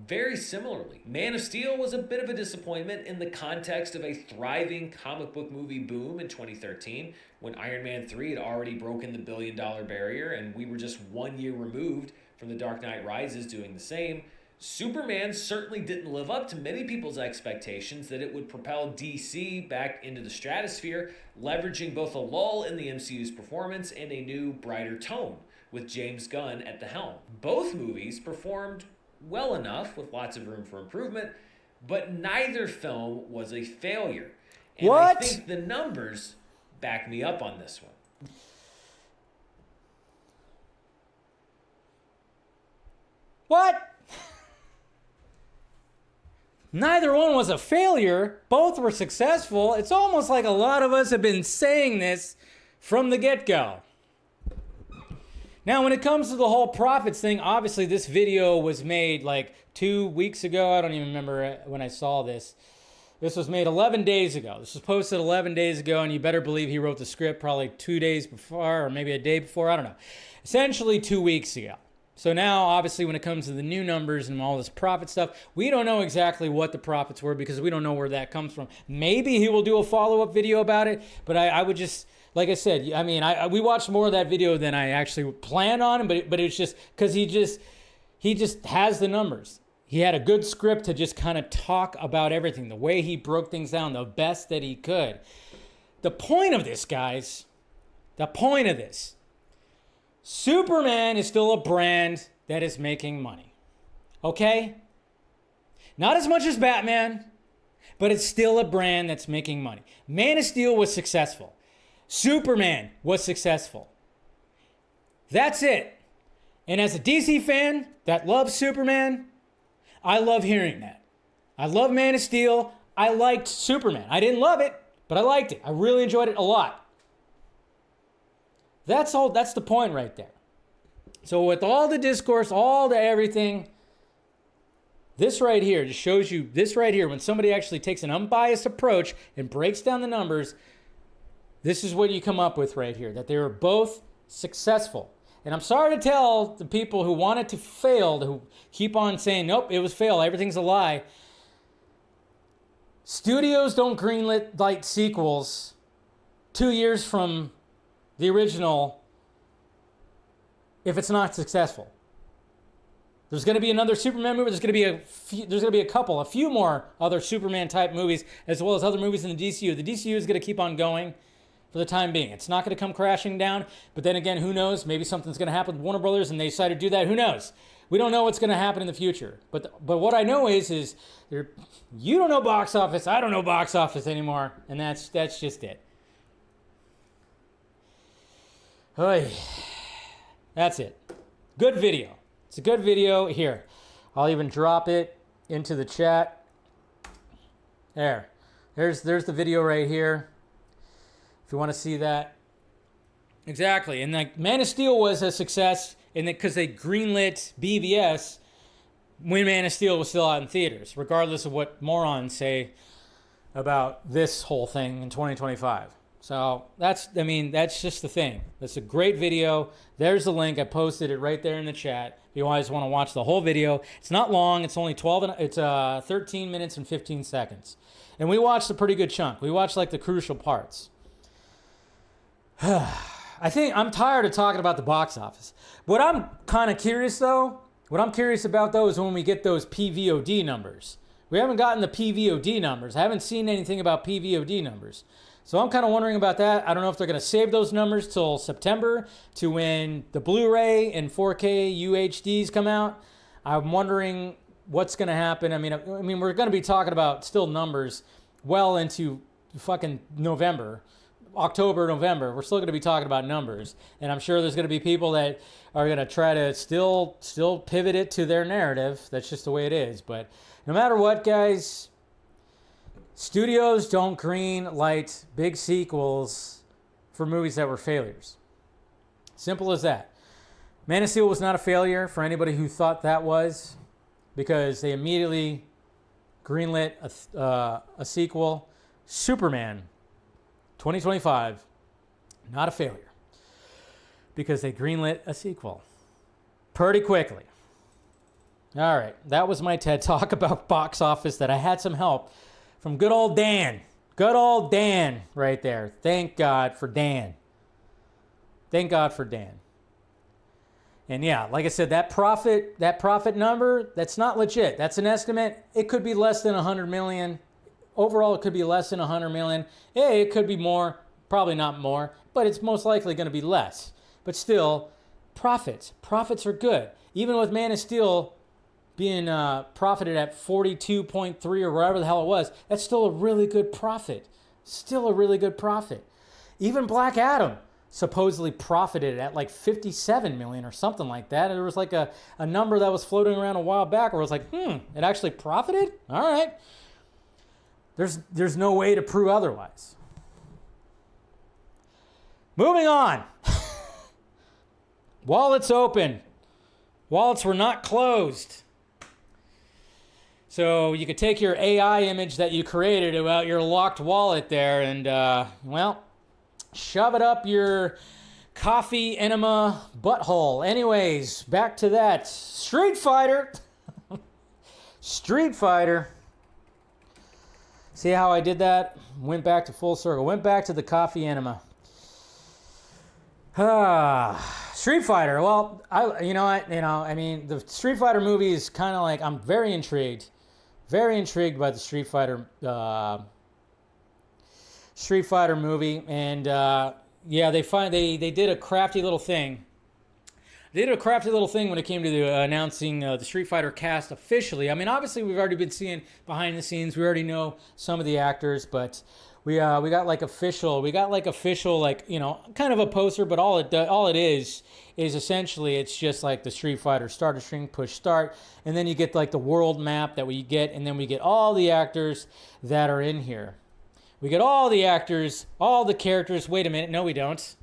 S8: very similarly. Man of Steel was a bit of a disappointment in the context of a thriving comic book movie boom in 2013, when Iron Man 3 had already broken the $1 billion barrier and we were just 1 year removed from The Dark Knight Rises doing the same. Superman certainly didn't live up to many people's expectations that it would propel DC back into the stratosphere, leveraging both a lull in the MCU's performance and a new, brighter tone with James Gunn at the helm. Both movies performed well enough with lots of room for improvement, but neither film was a failure. And I think the numbers back me up on this one.
S1: What? Neither one was a failure. Both were successful. It's almost like a lot of us have been saying this from the get-go. Now, when it comes to the whole profits thing, obviously this video was made like 2 weeks ago. I don't even remember when I saw this. This was made 11 days ago. This was posted 11 days ago, and you better believe he wrote the script probably 2 days before or maybe a day before. I don't know. Essentially 2 weeks ago. So now, obviously, when it comes to the new numbers and all this profit stuff, we don't know exactly what the profits were because we don't know where that comes from. Maybe he will do a follow-up video about it, but I would just... Like I said, I mean, we watched more of that video than I actually planned on, but it's just because he just has the numbers. He had a good script to just kind of talk about everything, the way he broke things down, the best that he could. The point of this, guys, Superman is still a brand that is making money. Okay? Not as much as Batman, but it's still a brand that's making money. Man of Steel was successful. Superman was successful. That's it. And as a DC fan that loves Superman, I love hearing that. I love Man of Steel. I liked Superman. I didn't love it, but I liked it. I really enjoyed it a lot. That's all. That's the point right there. So with all the discourse, all the everything, this right here just shows you, this right here, when somebody actually takes an unbiased approach and breaks down the numbers, this is what you come up with right here, that they were both successful. And I'm sorry to tell the people who want it to fail, who keep on saying, nope, it was fail, everything's a lie. Studios don't greenlit light sequels 2 years from the original if it's not successful. There's going to be another Superman movie. There's going to be a few more other Superman type movies, as well as other movies in the DCU. The DCU is going to keep on going for the time being. It's not going to come crashing down, but then again, who knows? Maybe something's going to happen with Warner Brothers and they decide to do that. Who knows? We don't know what's going to happen in the future. But what I know is you don't know box office. I don't know box office anymore, and that's just it. Oy. That's it. Good video. It's a good video. Here, I'll even drop it into the chat. There. There's the video right here. If you want to see that. Exactly. And like Man of Steel was a success because they greenlit BVS when Man of Steel was still out in theaters, regardless of what morons say about this whole thing in 2025. So that's just the thing. That's a great video. There's the link. I posted it right there in the chat. If you guys want to watch the whole video, it's not long. It's only 13 minutes and 15 seconds. And we watched a pretty good chunk. We watched like the crucial parts. I think I'm tired of talking about the box office. What I'm kind of curious though, what I'm curious about though is when we get those PVOD numbers. We haven't gotten the PVOD numbers. I haven't seen anything about PVOD numbers. So I'm kind of wondering about that. I don't know if they're going to save those numbers till September to when the Blu-ray and 4K UHDs come out. I'm wondering what's going to happen. I mean, we're going to be talking about still numbers well into fucking November. October, November, we're still going to be talking about numbers. And I'm sure there's going to be people that are going to try to still pivot it to their narrative. That's just the way it is. But no matter what, guys, studios don't green light big sequels for movies that were failures. Simple as that. Man of Steel was not a failure for anybody who thought that was, because they immediately greenlit a sequel. Superman 2025, not a failure, because they greenlit a sequel pretty quickly. All right, that was my TED Talk about box office that I had some help from good old Dan. Good old Dan right there. Thank God for Dan. Thank God for Dan. And yeah, like I said, that profit number, that's not legit. That's an estimate. It could be less than 100 million. Overall, it could be less than 100 million. Hey, it could be more, probably not more, but it's most likely going to be less. But still, profits are good. Even with Man of Steel being profited at 42.3 or whatever the hell it was, that's still a really good profit. Still a really good profit. Even Black Adam supposedly profited at like 57 million or something like that. And there was like a number that was floating around a while back where it was like, it actually profited? All right. There's no way to prove otherwise. Moving on. Wallets open. Wallets were not closed. So you could take your AI image that you created about your locked wallet there and, shove it up your coffee enema butthole. Anyways, back to that. Street Fighter. Street Fighter. See how I did that? Went back to full circle. Went back to the coffee enema. Street Fighter. Well, the Street Fighter movie is kind of like, I'm very intrigued by the Street Fighter movie, and they did a crafty little thing. They did a crafty little thing when it came to announcing the Street Fighter cast officially. I mean, obviously we've already been seeing behind the scenes. We already know some of the actors, but we got official, kind of a poster. But all it is essentially, it's just like the Street Fighter starter string, push start, and then you get like the world map that we get, and then we get all the actors that are in here. We get all the actors, all the characters. Wait a minute, no, we don't.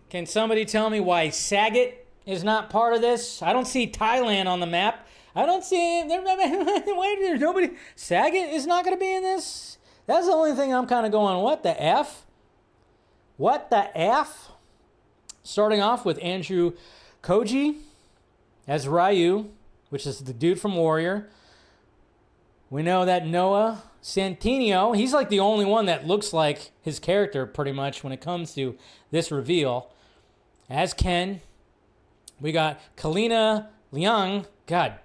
S1: Can somebody tell me why Saget is not part of this? I don't see Thailand on the map. I don't see... Wait, there's nobody... Saget is not going to be in this? That's the only thing I'm kind of going, what the F? What the F? Starting off with Andrew Koji as Ryu, which is the dude from Warrior. We know that Noah Centineo, he's like the only one that looks like his character pretty much when it comes to this reveal. As Ken, we got Kalina Liang. God,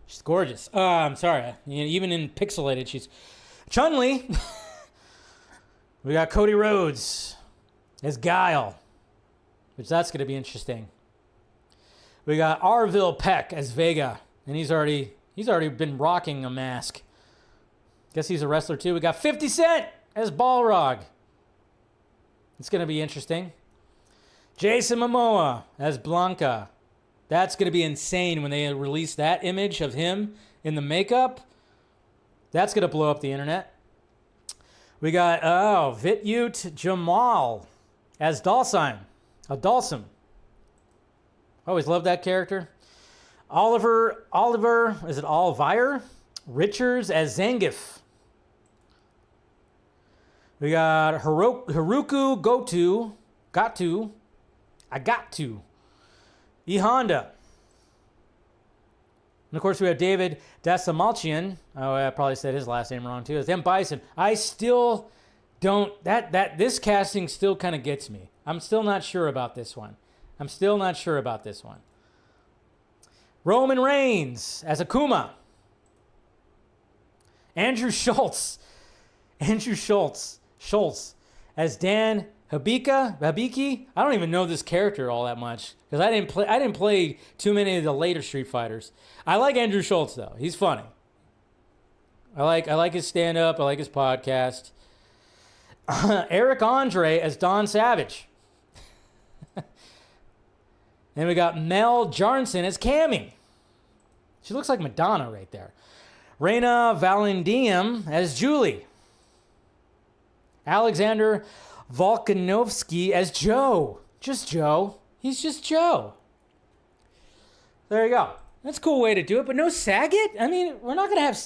S1: she's gorgeous. I'm sorry, even in pixelated, she's Chun-Li. We got Cody Rhodes as Guile, which that's going to be interesting. We got Arville Peck as Vega, and he's already been rocking a mask. Guess he's a wrestler too. We got 50 Cent as Balrog. It's going to be interesting. Jason Momoa as Blanca. That's going to be insane when they release that image of him in the makeup. That's going to blow up the internet. We got, Vityut Jamal as Dalsheim. Dalsum. Always loved that character. Oliver, is it Alvire? Richards as Zangief. We got Haruku Gatu. E Honda. And of course we have David Dasamalchian. Oh, I probably said his last name wrong too. It's M. Bison. I still don't, this casting still kind of gets me. I'm still not sure about this one. Roman Reigns as Akuma. Andrew Schultz as Dan Habiki. I don't even know this character all that much because I didn't play too many of the later Street Fighters. I like Andrew Schultz though. He's funny. I like his stand up. I like his podcast. Eric Andre as Don Savage. Then we got Mel Jarnson as Cammy. She looks like Madonna right there. Reina Valendium as Julie. Alexander Volkanovsky as Joe. Just Joe. He's just Joe. There you go. That's a cool way to do it, but no Saget? I mean, we're not going to have...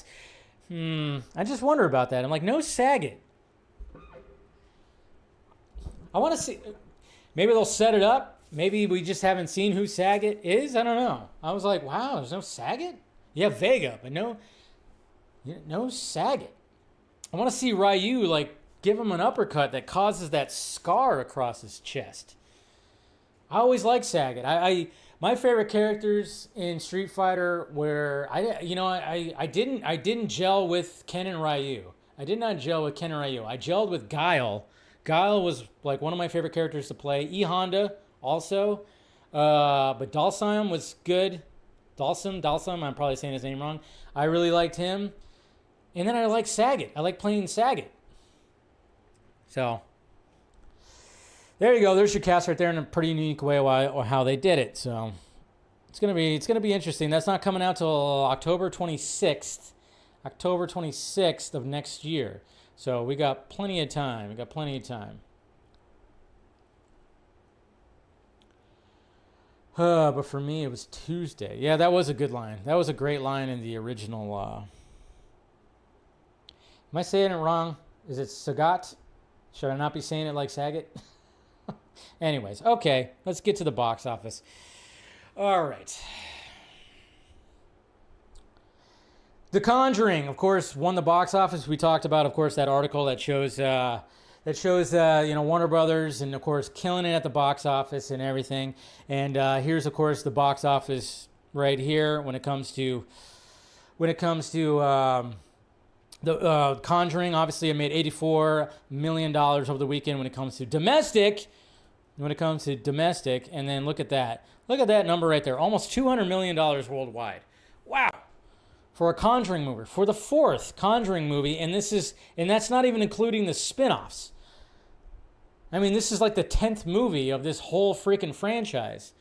S1: I just wonder about that. I'm like, no Saget. I want to see... Maybe they'll set it up. Maybe we just haven't seen who Saget is. I don't know. I was like, wow, there's no Saget? Yeah, Vega, but no Saget. I want to see Ryu, like, give him an uppercut that causes that scar across his chest. I always liked Saget. My favorite characters in Street Fighter where I didn't gel with Ken and Ryu. I did not gel with Ken and Ryu. I gelled with Guile. Guile was like one of my favorite characters to play. E Honda also, but Dalsheim was good. Dalsum. I'm probably saying his name wrong. I really liked him. And then I like Saget. I like playing Saget. So there you go. There's your cast right there in a pretty unique way or how they did it. So it's gonna be interesting. That's not coming out till October 26th of next year. So we got plenty of time. But for me, it was Tuesday. Yeah, that was a good line. That was a great line in the original. Am I saying it wrong? Is it Sagat? Should I not be saying it like Saget? Anyways, okay. Let's get to the box office. All right. The Conjuring, of course, won the box office. We talked about, of course, that article that shows Warner Brothers and, of course, killing it at the box office and everything. And here's, of course, the box office right here when it comes to the Conjuring. Obviously, it made $84 million over the weekend when it comes to domestic. And then look at that. Look at that number right there. Almost $200 million worldwide. Wow. For a Conjuring movie. For the fourth Conjuring movie. And that's not even including the spin-offs. I mean, this is like the 10th movie of this whole freaking franchise.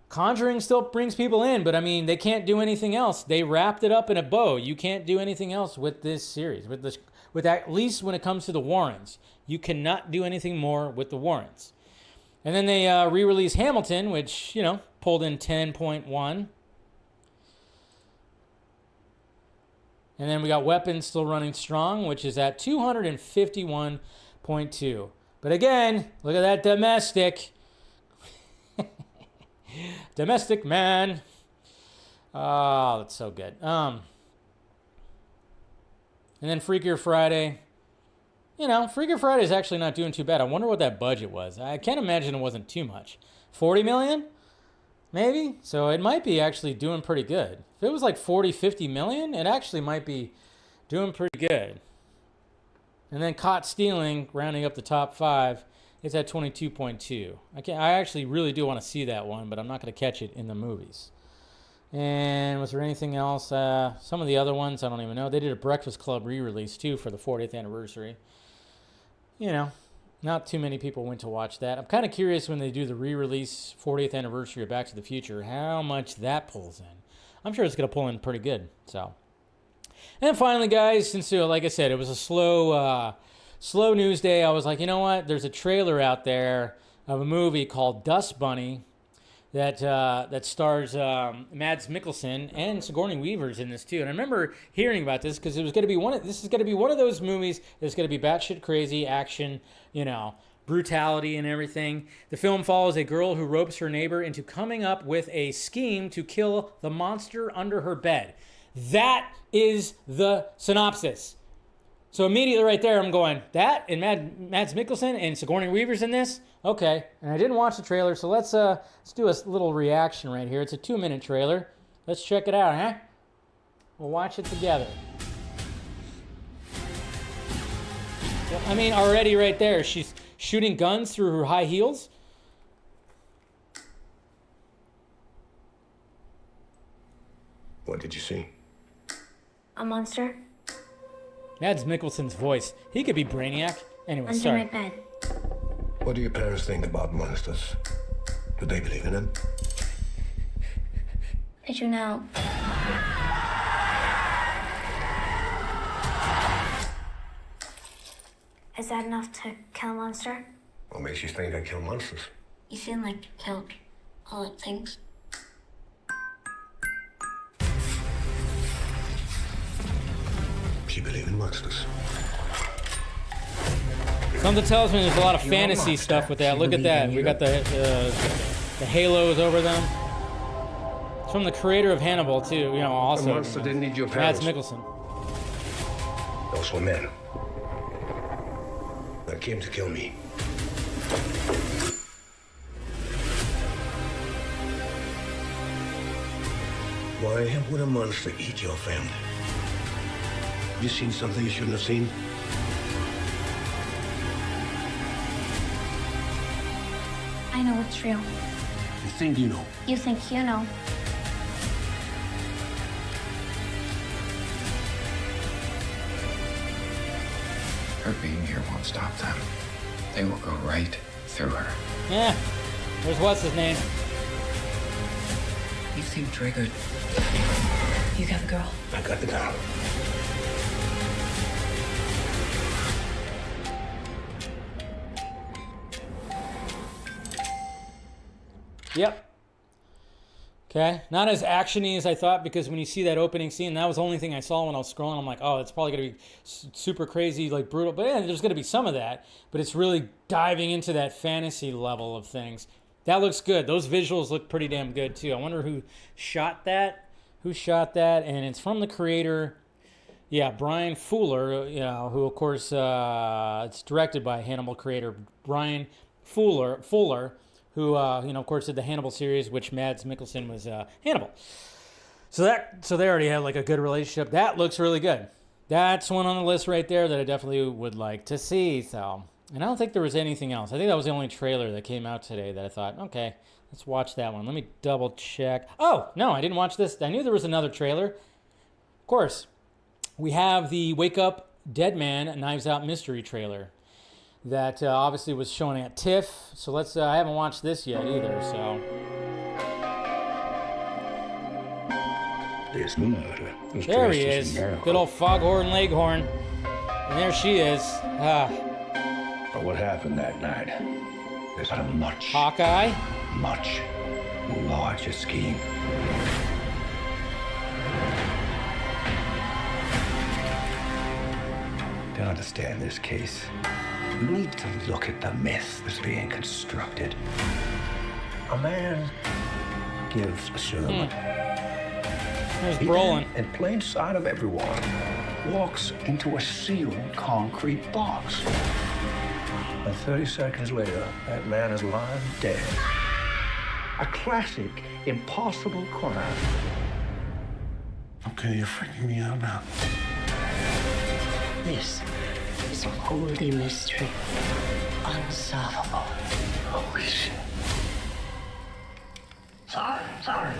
S1: Conjuring still brings people in, but I mean, they can't do anything else. They wrapped it up in a bow. You can't do anything else with this series. With at least when it comes to the Warrens. You cannot do anything more with the Warrens. And then they re-released Hamilton, which, pulled in 10.1. And then we got Weapons still running strong, which is at 251.2. But again, look at that domestic. Domestic man. Oh, that's so good. And then Freakier Friday. Freakier Friday is actually not doing too bad. I wonder what that budget was. I can't imagine it wasn't too much. 40 million? Maybe? So it might be actually doing pretty good. If it was like 40, 50 million, it actually might be doing pretty good. And then Caught Stealing, rounding up the top 5, it's at 22.2. I actually really do want to see that one, but I'm not going to catch it in the movies. And was there anything else? Some of the other ones, I don't even know. They did a Breakfast Club re-release, too, for the 40th anniversary. Not too many people went to watch that. I'm kind of curious when they do the re-release 40th anniversary of Back to the Future, how much that pulls in. I'm sure it's going to pull in pretty good. So, And then finally, guys, since like I said, it was a slow news day, I was like, you know what? There's a trailer out there of a movie called Dust Bunny that stars Mads Mikkelsen and Sigourney Weaver's in this too. And I remember hearing about this because it was going to be this is going to be one of those movies that's going to be batshit crazy action, brutality and everything. The film follows a girl who ropes her neighbor into coming up with a scheme to kill the monster under her bed. That is the synopsis. So immediately right there, I'm going, that and Mads Mikkelsen and Sigourney Weaver's in this? Okay. And I didn't watch the trailer, so let's do a little reaction right here. It's a 2-minute trailer. Let's check it out, huh? We'll watch it together. I mean, already right there, she's shooting guns through her high heels.
S9: What did you see?
S10: A monster.
S1: Mads Mikkelsen's voice. He could be Brainiac. Anyway,
S10: Under
S1: sorry.
S10: my bed.
S9: What do your parents think about monsters? Do they believe in them?
S10: Did you know? Is that enough to kill a monster?
S9: What makes you think I kill monsters?
S10: You seem like you killed all it thinks.
S9: You believe in monsters?
S1: Something tells me there's a lot of fantasy stuff with that. Look at that. We got the halos over them. It's from the creator of Hannibal, too. Also.
S9: The monster didn't need your
S1: Mads
S9: parents.
S1: Mikkelsen.
S9: Those were men that came to kill me. Why would a monster eat your family? You seen something you shouldn't have seen?
S10: I know it's real.
S9: You think you know?
S10: You think you know.
S11: Her being here won't stop them. They will go right through her.
S1: Yeah. There's what's his name?
S11: You seem triggered.
S10: You got the girl.
S9: I got the girl.
S1: Yep. Okay. Not as action-y as I thought, because when you see that opening scene, that was the only thing I saw when I was scrolling. I'm like, oh, it's probably going to be super crazy, like brutal. But yeah, there's going to be some of that. But it's really diving into that fantasy level of things. That looks good. Those visuals look pretty damn good, too. I wonder who shot that. Who shot that? And it's from the creator, Brian Fuller, who, of course, it's directed by Hannibal creator Brian Fuller, who, of course, did the Hannibal series, which Mads Mikkelsen was Hannibal. So they already had like a good relationship. That looks really good. That's one on the list right there that I definitely would like to see. So, and I don't think there was anything else. I think that was the only trailer that came out today that I thought, okay, let's watch that one. Let me double check. Oh, no, I didn't watch this. I knew there was another trailer. Of course, we have the Wake Up Dead Man Knives Out mystery trailer that obviously was shown at TIFF. So I haven't watched this yet either, so.
S9: There's murder.
S1: There he is. Good old Foghorn Leghorn. And there she is.
S9: But what happened that night is a much larger scheme. To understand this case, you need to look at the myth that's being constructed. A man gives a sermon.
S1: There's Brolin.
S9: In plain sight of everyone, walks into a sealed concrete box. And 30 seconds later, that man is lying dead. A classic impossible crime.
S2: Okay, you're freaking me out now.
S3: This is a holy mystery. Unsolvable.
S2: Holy shit. Sorry.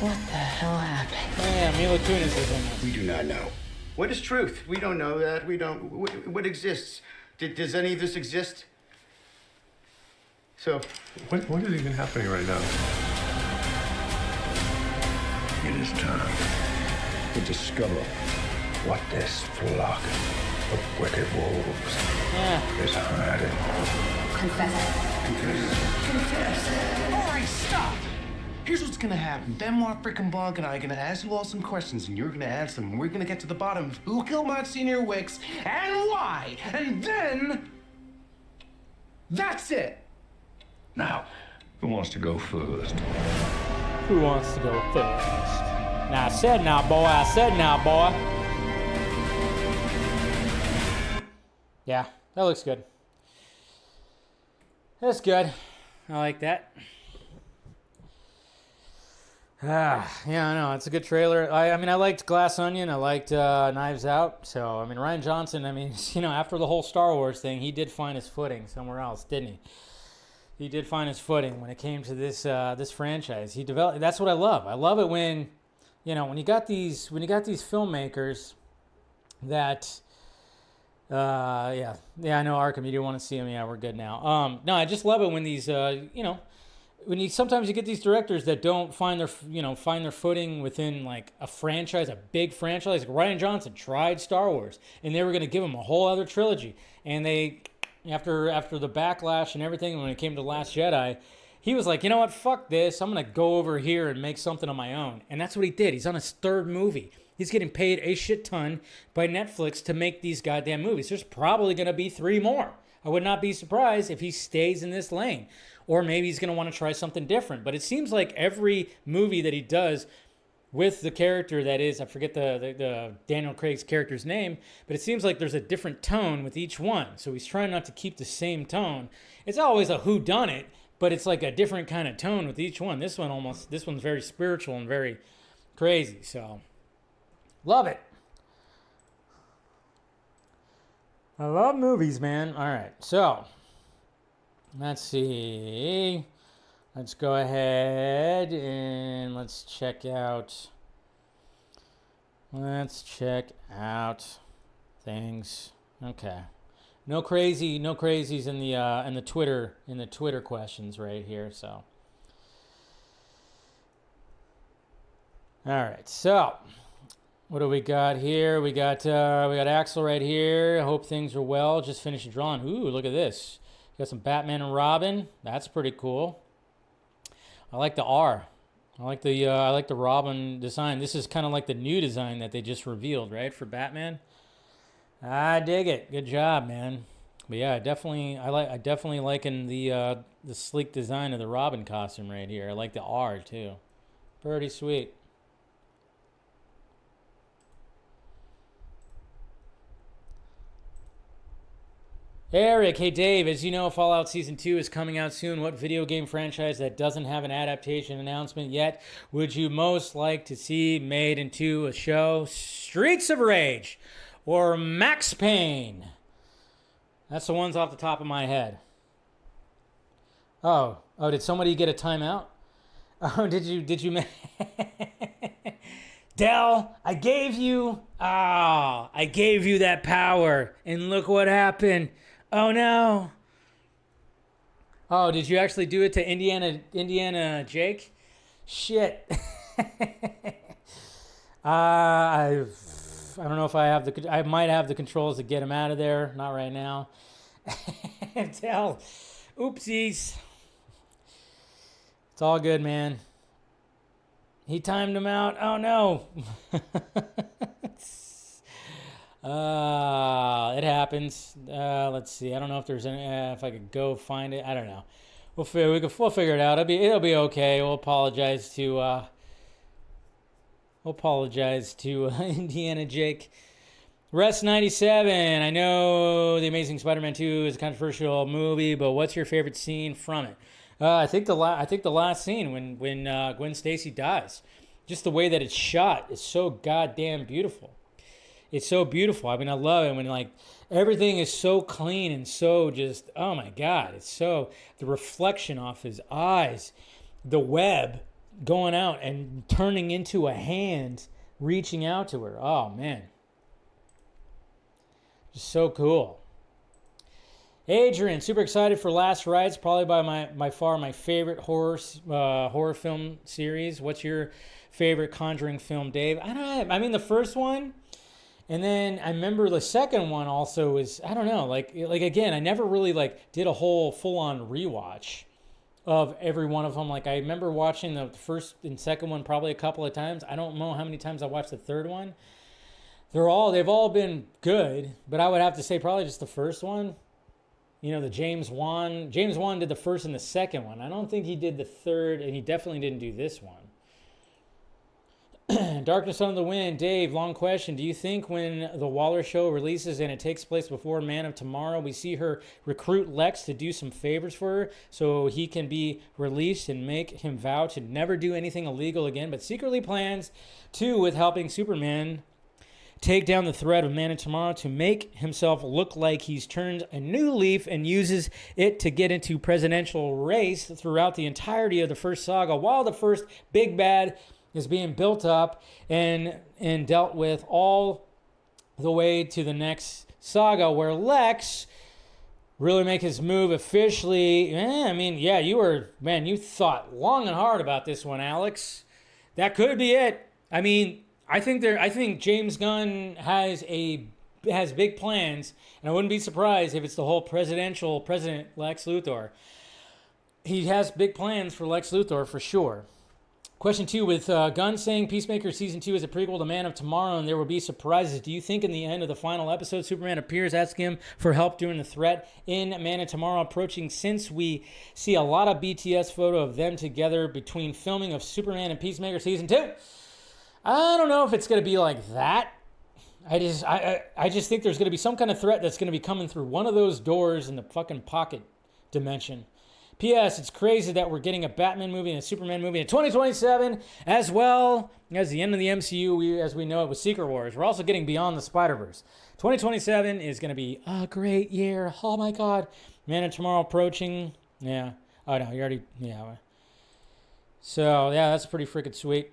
S3: What the hell happened?
S1: Yeah, Mila Kunis is in this.
S2: We do not know. What is truth? We don't know that. We don't. What exists? Does any of this exist? So.
S12: What is even happening right now?
S9: You is time to discover what this flock of wicked wolves is hiding.
S12: Confess. All right, stop. Here's what's gonna happen. Benoit frickin' Blanc and I are gonna ask you all some questions, and you're gonna answer them. We're gonna get to the bottom of who killed Monsignor Wicks and why. And then... that's it.
S9: Now, who wants to go first?
S1: Who wants to go first? Now, I said now, boy. I said now, boy. Yeah, that looks good. That's good. I like that. Yeah, I know. It's a good trailer. I mean, I liked Glass Onion. I liked Knives Out. So, I mean, Rian Johnson, I mean, after the whole Star Wars thing, he did find his footing somewhere else, didn't he? He did find his footing when it came to this this franchise. He developed. That's what I love. I love it when, when you got these filmmakers that, yeah, I know Arkham. You do want to see him. Yeah, we're good now. No, I just love it when these, when sometimes you get these directors that don't find their footing within like a franchise, a big franchise. Like Rian Johnson tried Star Wars, and they were going to give him a whole other trilogy, and they. After the backlash and everything, when it came to Last Jedi, he was like, you know what, fuck this. I'm going to go over here and make something of my own. And that's what he did. He's on his third movie. He's getting paid a shit ton by Netflix to make these goddamn movies. There's probably going to be 3 more. I would not be surprised if he stays in this lane. Or maybe he's going to want to try something different. But it seems like every movie that he does with the character that is, I forget the Daniel Craig's character's name, but it seems like there's a different tone with each one. So he's trying not to keep the same tone. It's always a whodunit, but it's like a different kind of tone with each one. This one's very spiritual and very crazy. So, love it. I love movies, man. All right, so let's see. Let's go ahead and let's check out things. Okay. No crazies in the Twitter questions right here, so. All right. So, what do we got here? We got Axel right here. I hope things are well. Just finished drawing. Ooh, look at this. Got some Batman and Robin. That's pretty cool. I like the R. I like the Robin design. This is kind of like the new design that they just revealed, right, for Batman. I dig it. Good job, man. But yeah, I definitely liking the sleek design of the Robin costume right here. I like the R too. Pretty sweet. Eric, hey Dave, as you know, Fallout Season 2 is coming out soon. What video game franchise that doesn't have an adaptation announcement yet would you most like to see made into a show? Streets of Rage or Max Payne? That's the ones off the top of my head. Oh, did somebody get a timeout? Oh, did you Del, I gave you that power, and look what happened. Oh no. Oh, did you actually do it to Indiana Jake? Shit. I don't know if I might have the controls to get him out of there. Not right now. Tell. Oopsies. It's all good, man. He timed him out. Oh no. It happens. Let's see. I don't know if there's any. If I could go find it. I don't know. We'll figure it out. It'll be okay. We'll apologize to Indiana Jake. Rest 97. I know The Amazing Spider-Man 2 is a controversial movie, but what's your favorite scene from it? I think the last scene when Gwen Stacy dies. Just the way that it's shot is so goddamn beautiful. It's so beautiful. I mean, I love it when like everything is so clean and so just, oh my God. It's so, the reflection off his eyes, the web going out and turning into a hand reaching out to her. Oh man. Just so cool. Adrian, super excited for Last Rites, probably by far my favorite horror film series. What's your favorite Conjuring film, Dave? I don't know. I mean, the first one, and then I remember the second one also was, I don't know, like again, I never really like did a whole full-on rewatch of every one of them. Like I remember watching the first and second one probably a couple of times. I don't know how many times I watched the third one. They've all been good, but I would have to say probably just the first one. You know, the James Wan did the first and the second one. I don't think he did the third, and he definitely didn't do this one. Darkness on the Wind. Dave, long question. Do you think when the Waller show releases and it takes place before Man of Tomorrow, we see her recruit Lex to do some favors for her so he can be released and make him vow to never do anything illegal again, but secretly plans to with helping Superman take down the threat of Man of Tomorrow to make himself look like he's turned a new leaf and uses it to get into presidential race throughout the entirety of the first saga while the first big bad is being built up and dealt with all the way to the next saga where Lex really make his move officially. You thought long and hard about this one, Alex. That could be it. I mean, I think James Gunn has big plans, and I wouldn't be surprised if it's the whole President Lex Luthor. He has big plans for Lex Luthor for sure. Question 2, with Gunn saying Peacemaker Season 2 is a prequel to Man of Tomorrow and there will be surprises, do you think in the end of the final episode, Superman appears asking him for help during the threat in Man of Tomorrow approaching, since we see a lot of BTS photo of them together between filming of Superman and Peacemaker Season 2? I don't know if it's going to be like that. I just think there's going to be some kind of threat that's going to be coming through one of those doors in the fucking pocket dimension. P.S. It's crazy that we're getting a Batman movie and a Superman movie in 2027, as well as the end of the MCU as we know it with Secret Wars. We're also getting Beyond the Spider-Verse. 2027 is going to be a great year. Oh my God. Man of Tomorrow approaching. Yeah. Oh no, you already, yeah. So yeah, that's pretty freaking sweet.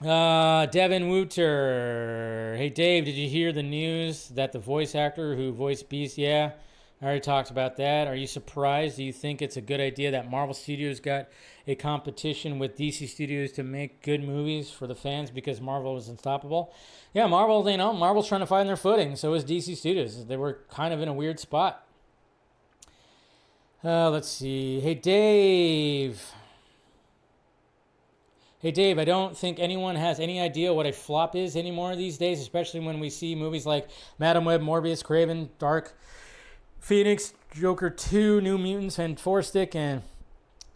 S1: Devin Wooter. Hey Dave, did you hear the news that the voice actor who voiced Beast, yeah, I already talked about that. Are you surprised? Do you think it's a good idea that Marvel Studios got a competition with DC Studios to make good movies for the fans because Marvel was unstoppable? Yeah, Marvel's trying to find their footing. So is DC Studios. They were kind of in a weird spot. Let's see. Hey, Dave, I don't think anyone has any idea what a flop is anymore these days, especially when we see movies like Madam Web, Morbius, Kraven, Dark Phoenix, Joker 2, New Mutants, and Four Stick, and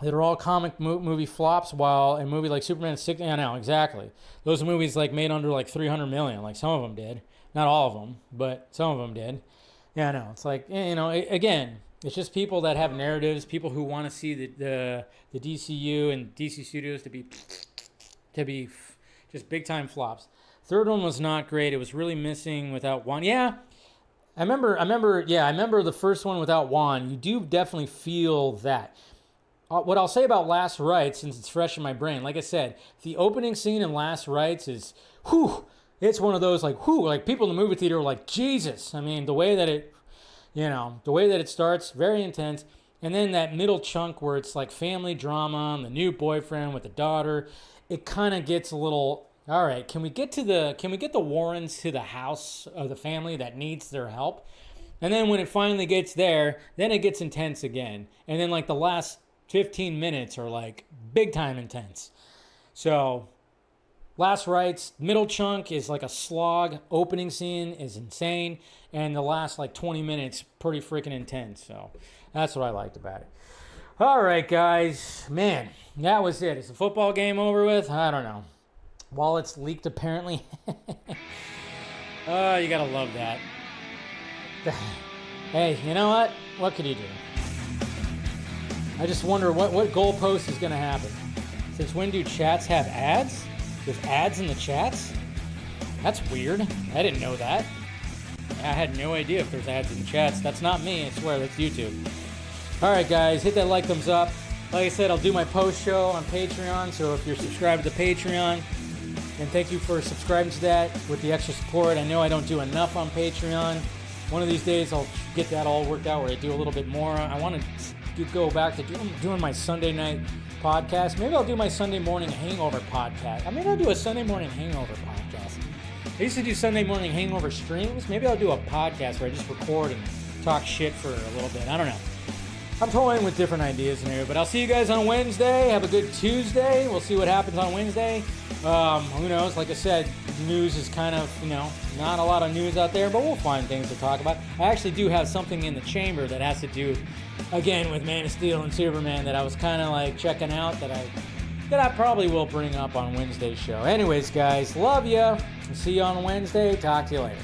S1: that are all comic movie flops, while a movie like Superman 6, yeah, no, exactly. Those movies like made under like 300 million, like some of them did. Not all of them, but some of them did. Yeah, no, it's like, again, it's just people that have narratives, people who want to see the DCU and DC Studios to be just big time flops. Third one was not great. It was really missing without one. Yeah. I remember the first one without Juan. You do definitely feel that. What I'll say about Last Rites, since it's fresh in my brain, like I said, the opening scene in Last Rites is, it's one of those like people in the movie theater were like, Jesus. I mean, the way that it starts, very intense. And then that middle chunk where it's like family drama and the new boyfriend with the daughter, it kind of gets a little, all right, can we get the Warrens to the house of the family that needs their help? And then when it finally gets there, then it gets intense again. And then like the last 15 minutes are like big time intense. So Last Rites, middle chunk is like a slog. Opening scene is insane. And the last like 20 minutes, pretty freaking intense. So that's what I liked about it. All right, guys. Man, that was it. Is the football game over with? I don't know. Wallets leaked, apparently. Oh, you gotta love that. Hey, you know what? What could you do? I just wonder what goalpost is gonna happen. Since when do chats have ads? There's ads in the chats? That's weird. I didn't know that. I had no idea if there's ads in the chats. That's not me, I swear, that's YouTube. Alright guys, hit that like, thumbs up. Like I said, I'll do my post show on Patreon, so if you're subscribed to Patreon, and thank you for subscribing to that with the extra support. I know I don't do enough on Patreon. One of these days I'll get that all worked out where I do a little bit more. I want to go back to doing my Sunday night podcast. Maybe I'll do my Sunday morning hangover podcast. Maybe I'll do a Sunday morning hangover podcast. I used to do Sunday morning hangover streams. Maybe I'll do a podcast where I just record and talk shit for a little bit. I don't know. I'm toying with different ideas in here, but I'll see you guys on Wednesday. Have a good Tuesday. We'll see what happens on Wednesday. Who knows? Like I said, news is kind of, not a lot of news out there, but we'll find things to talk about. I actually do have something in the chamber that has to do, again, with Man of Steel and Superman that I was kind of like checking out that I probably will bring up on Wednesday's show. Anyways, guys, love ya. See you on Wednesday. Talk to you later.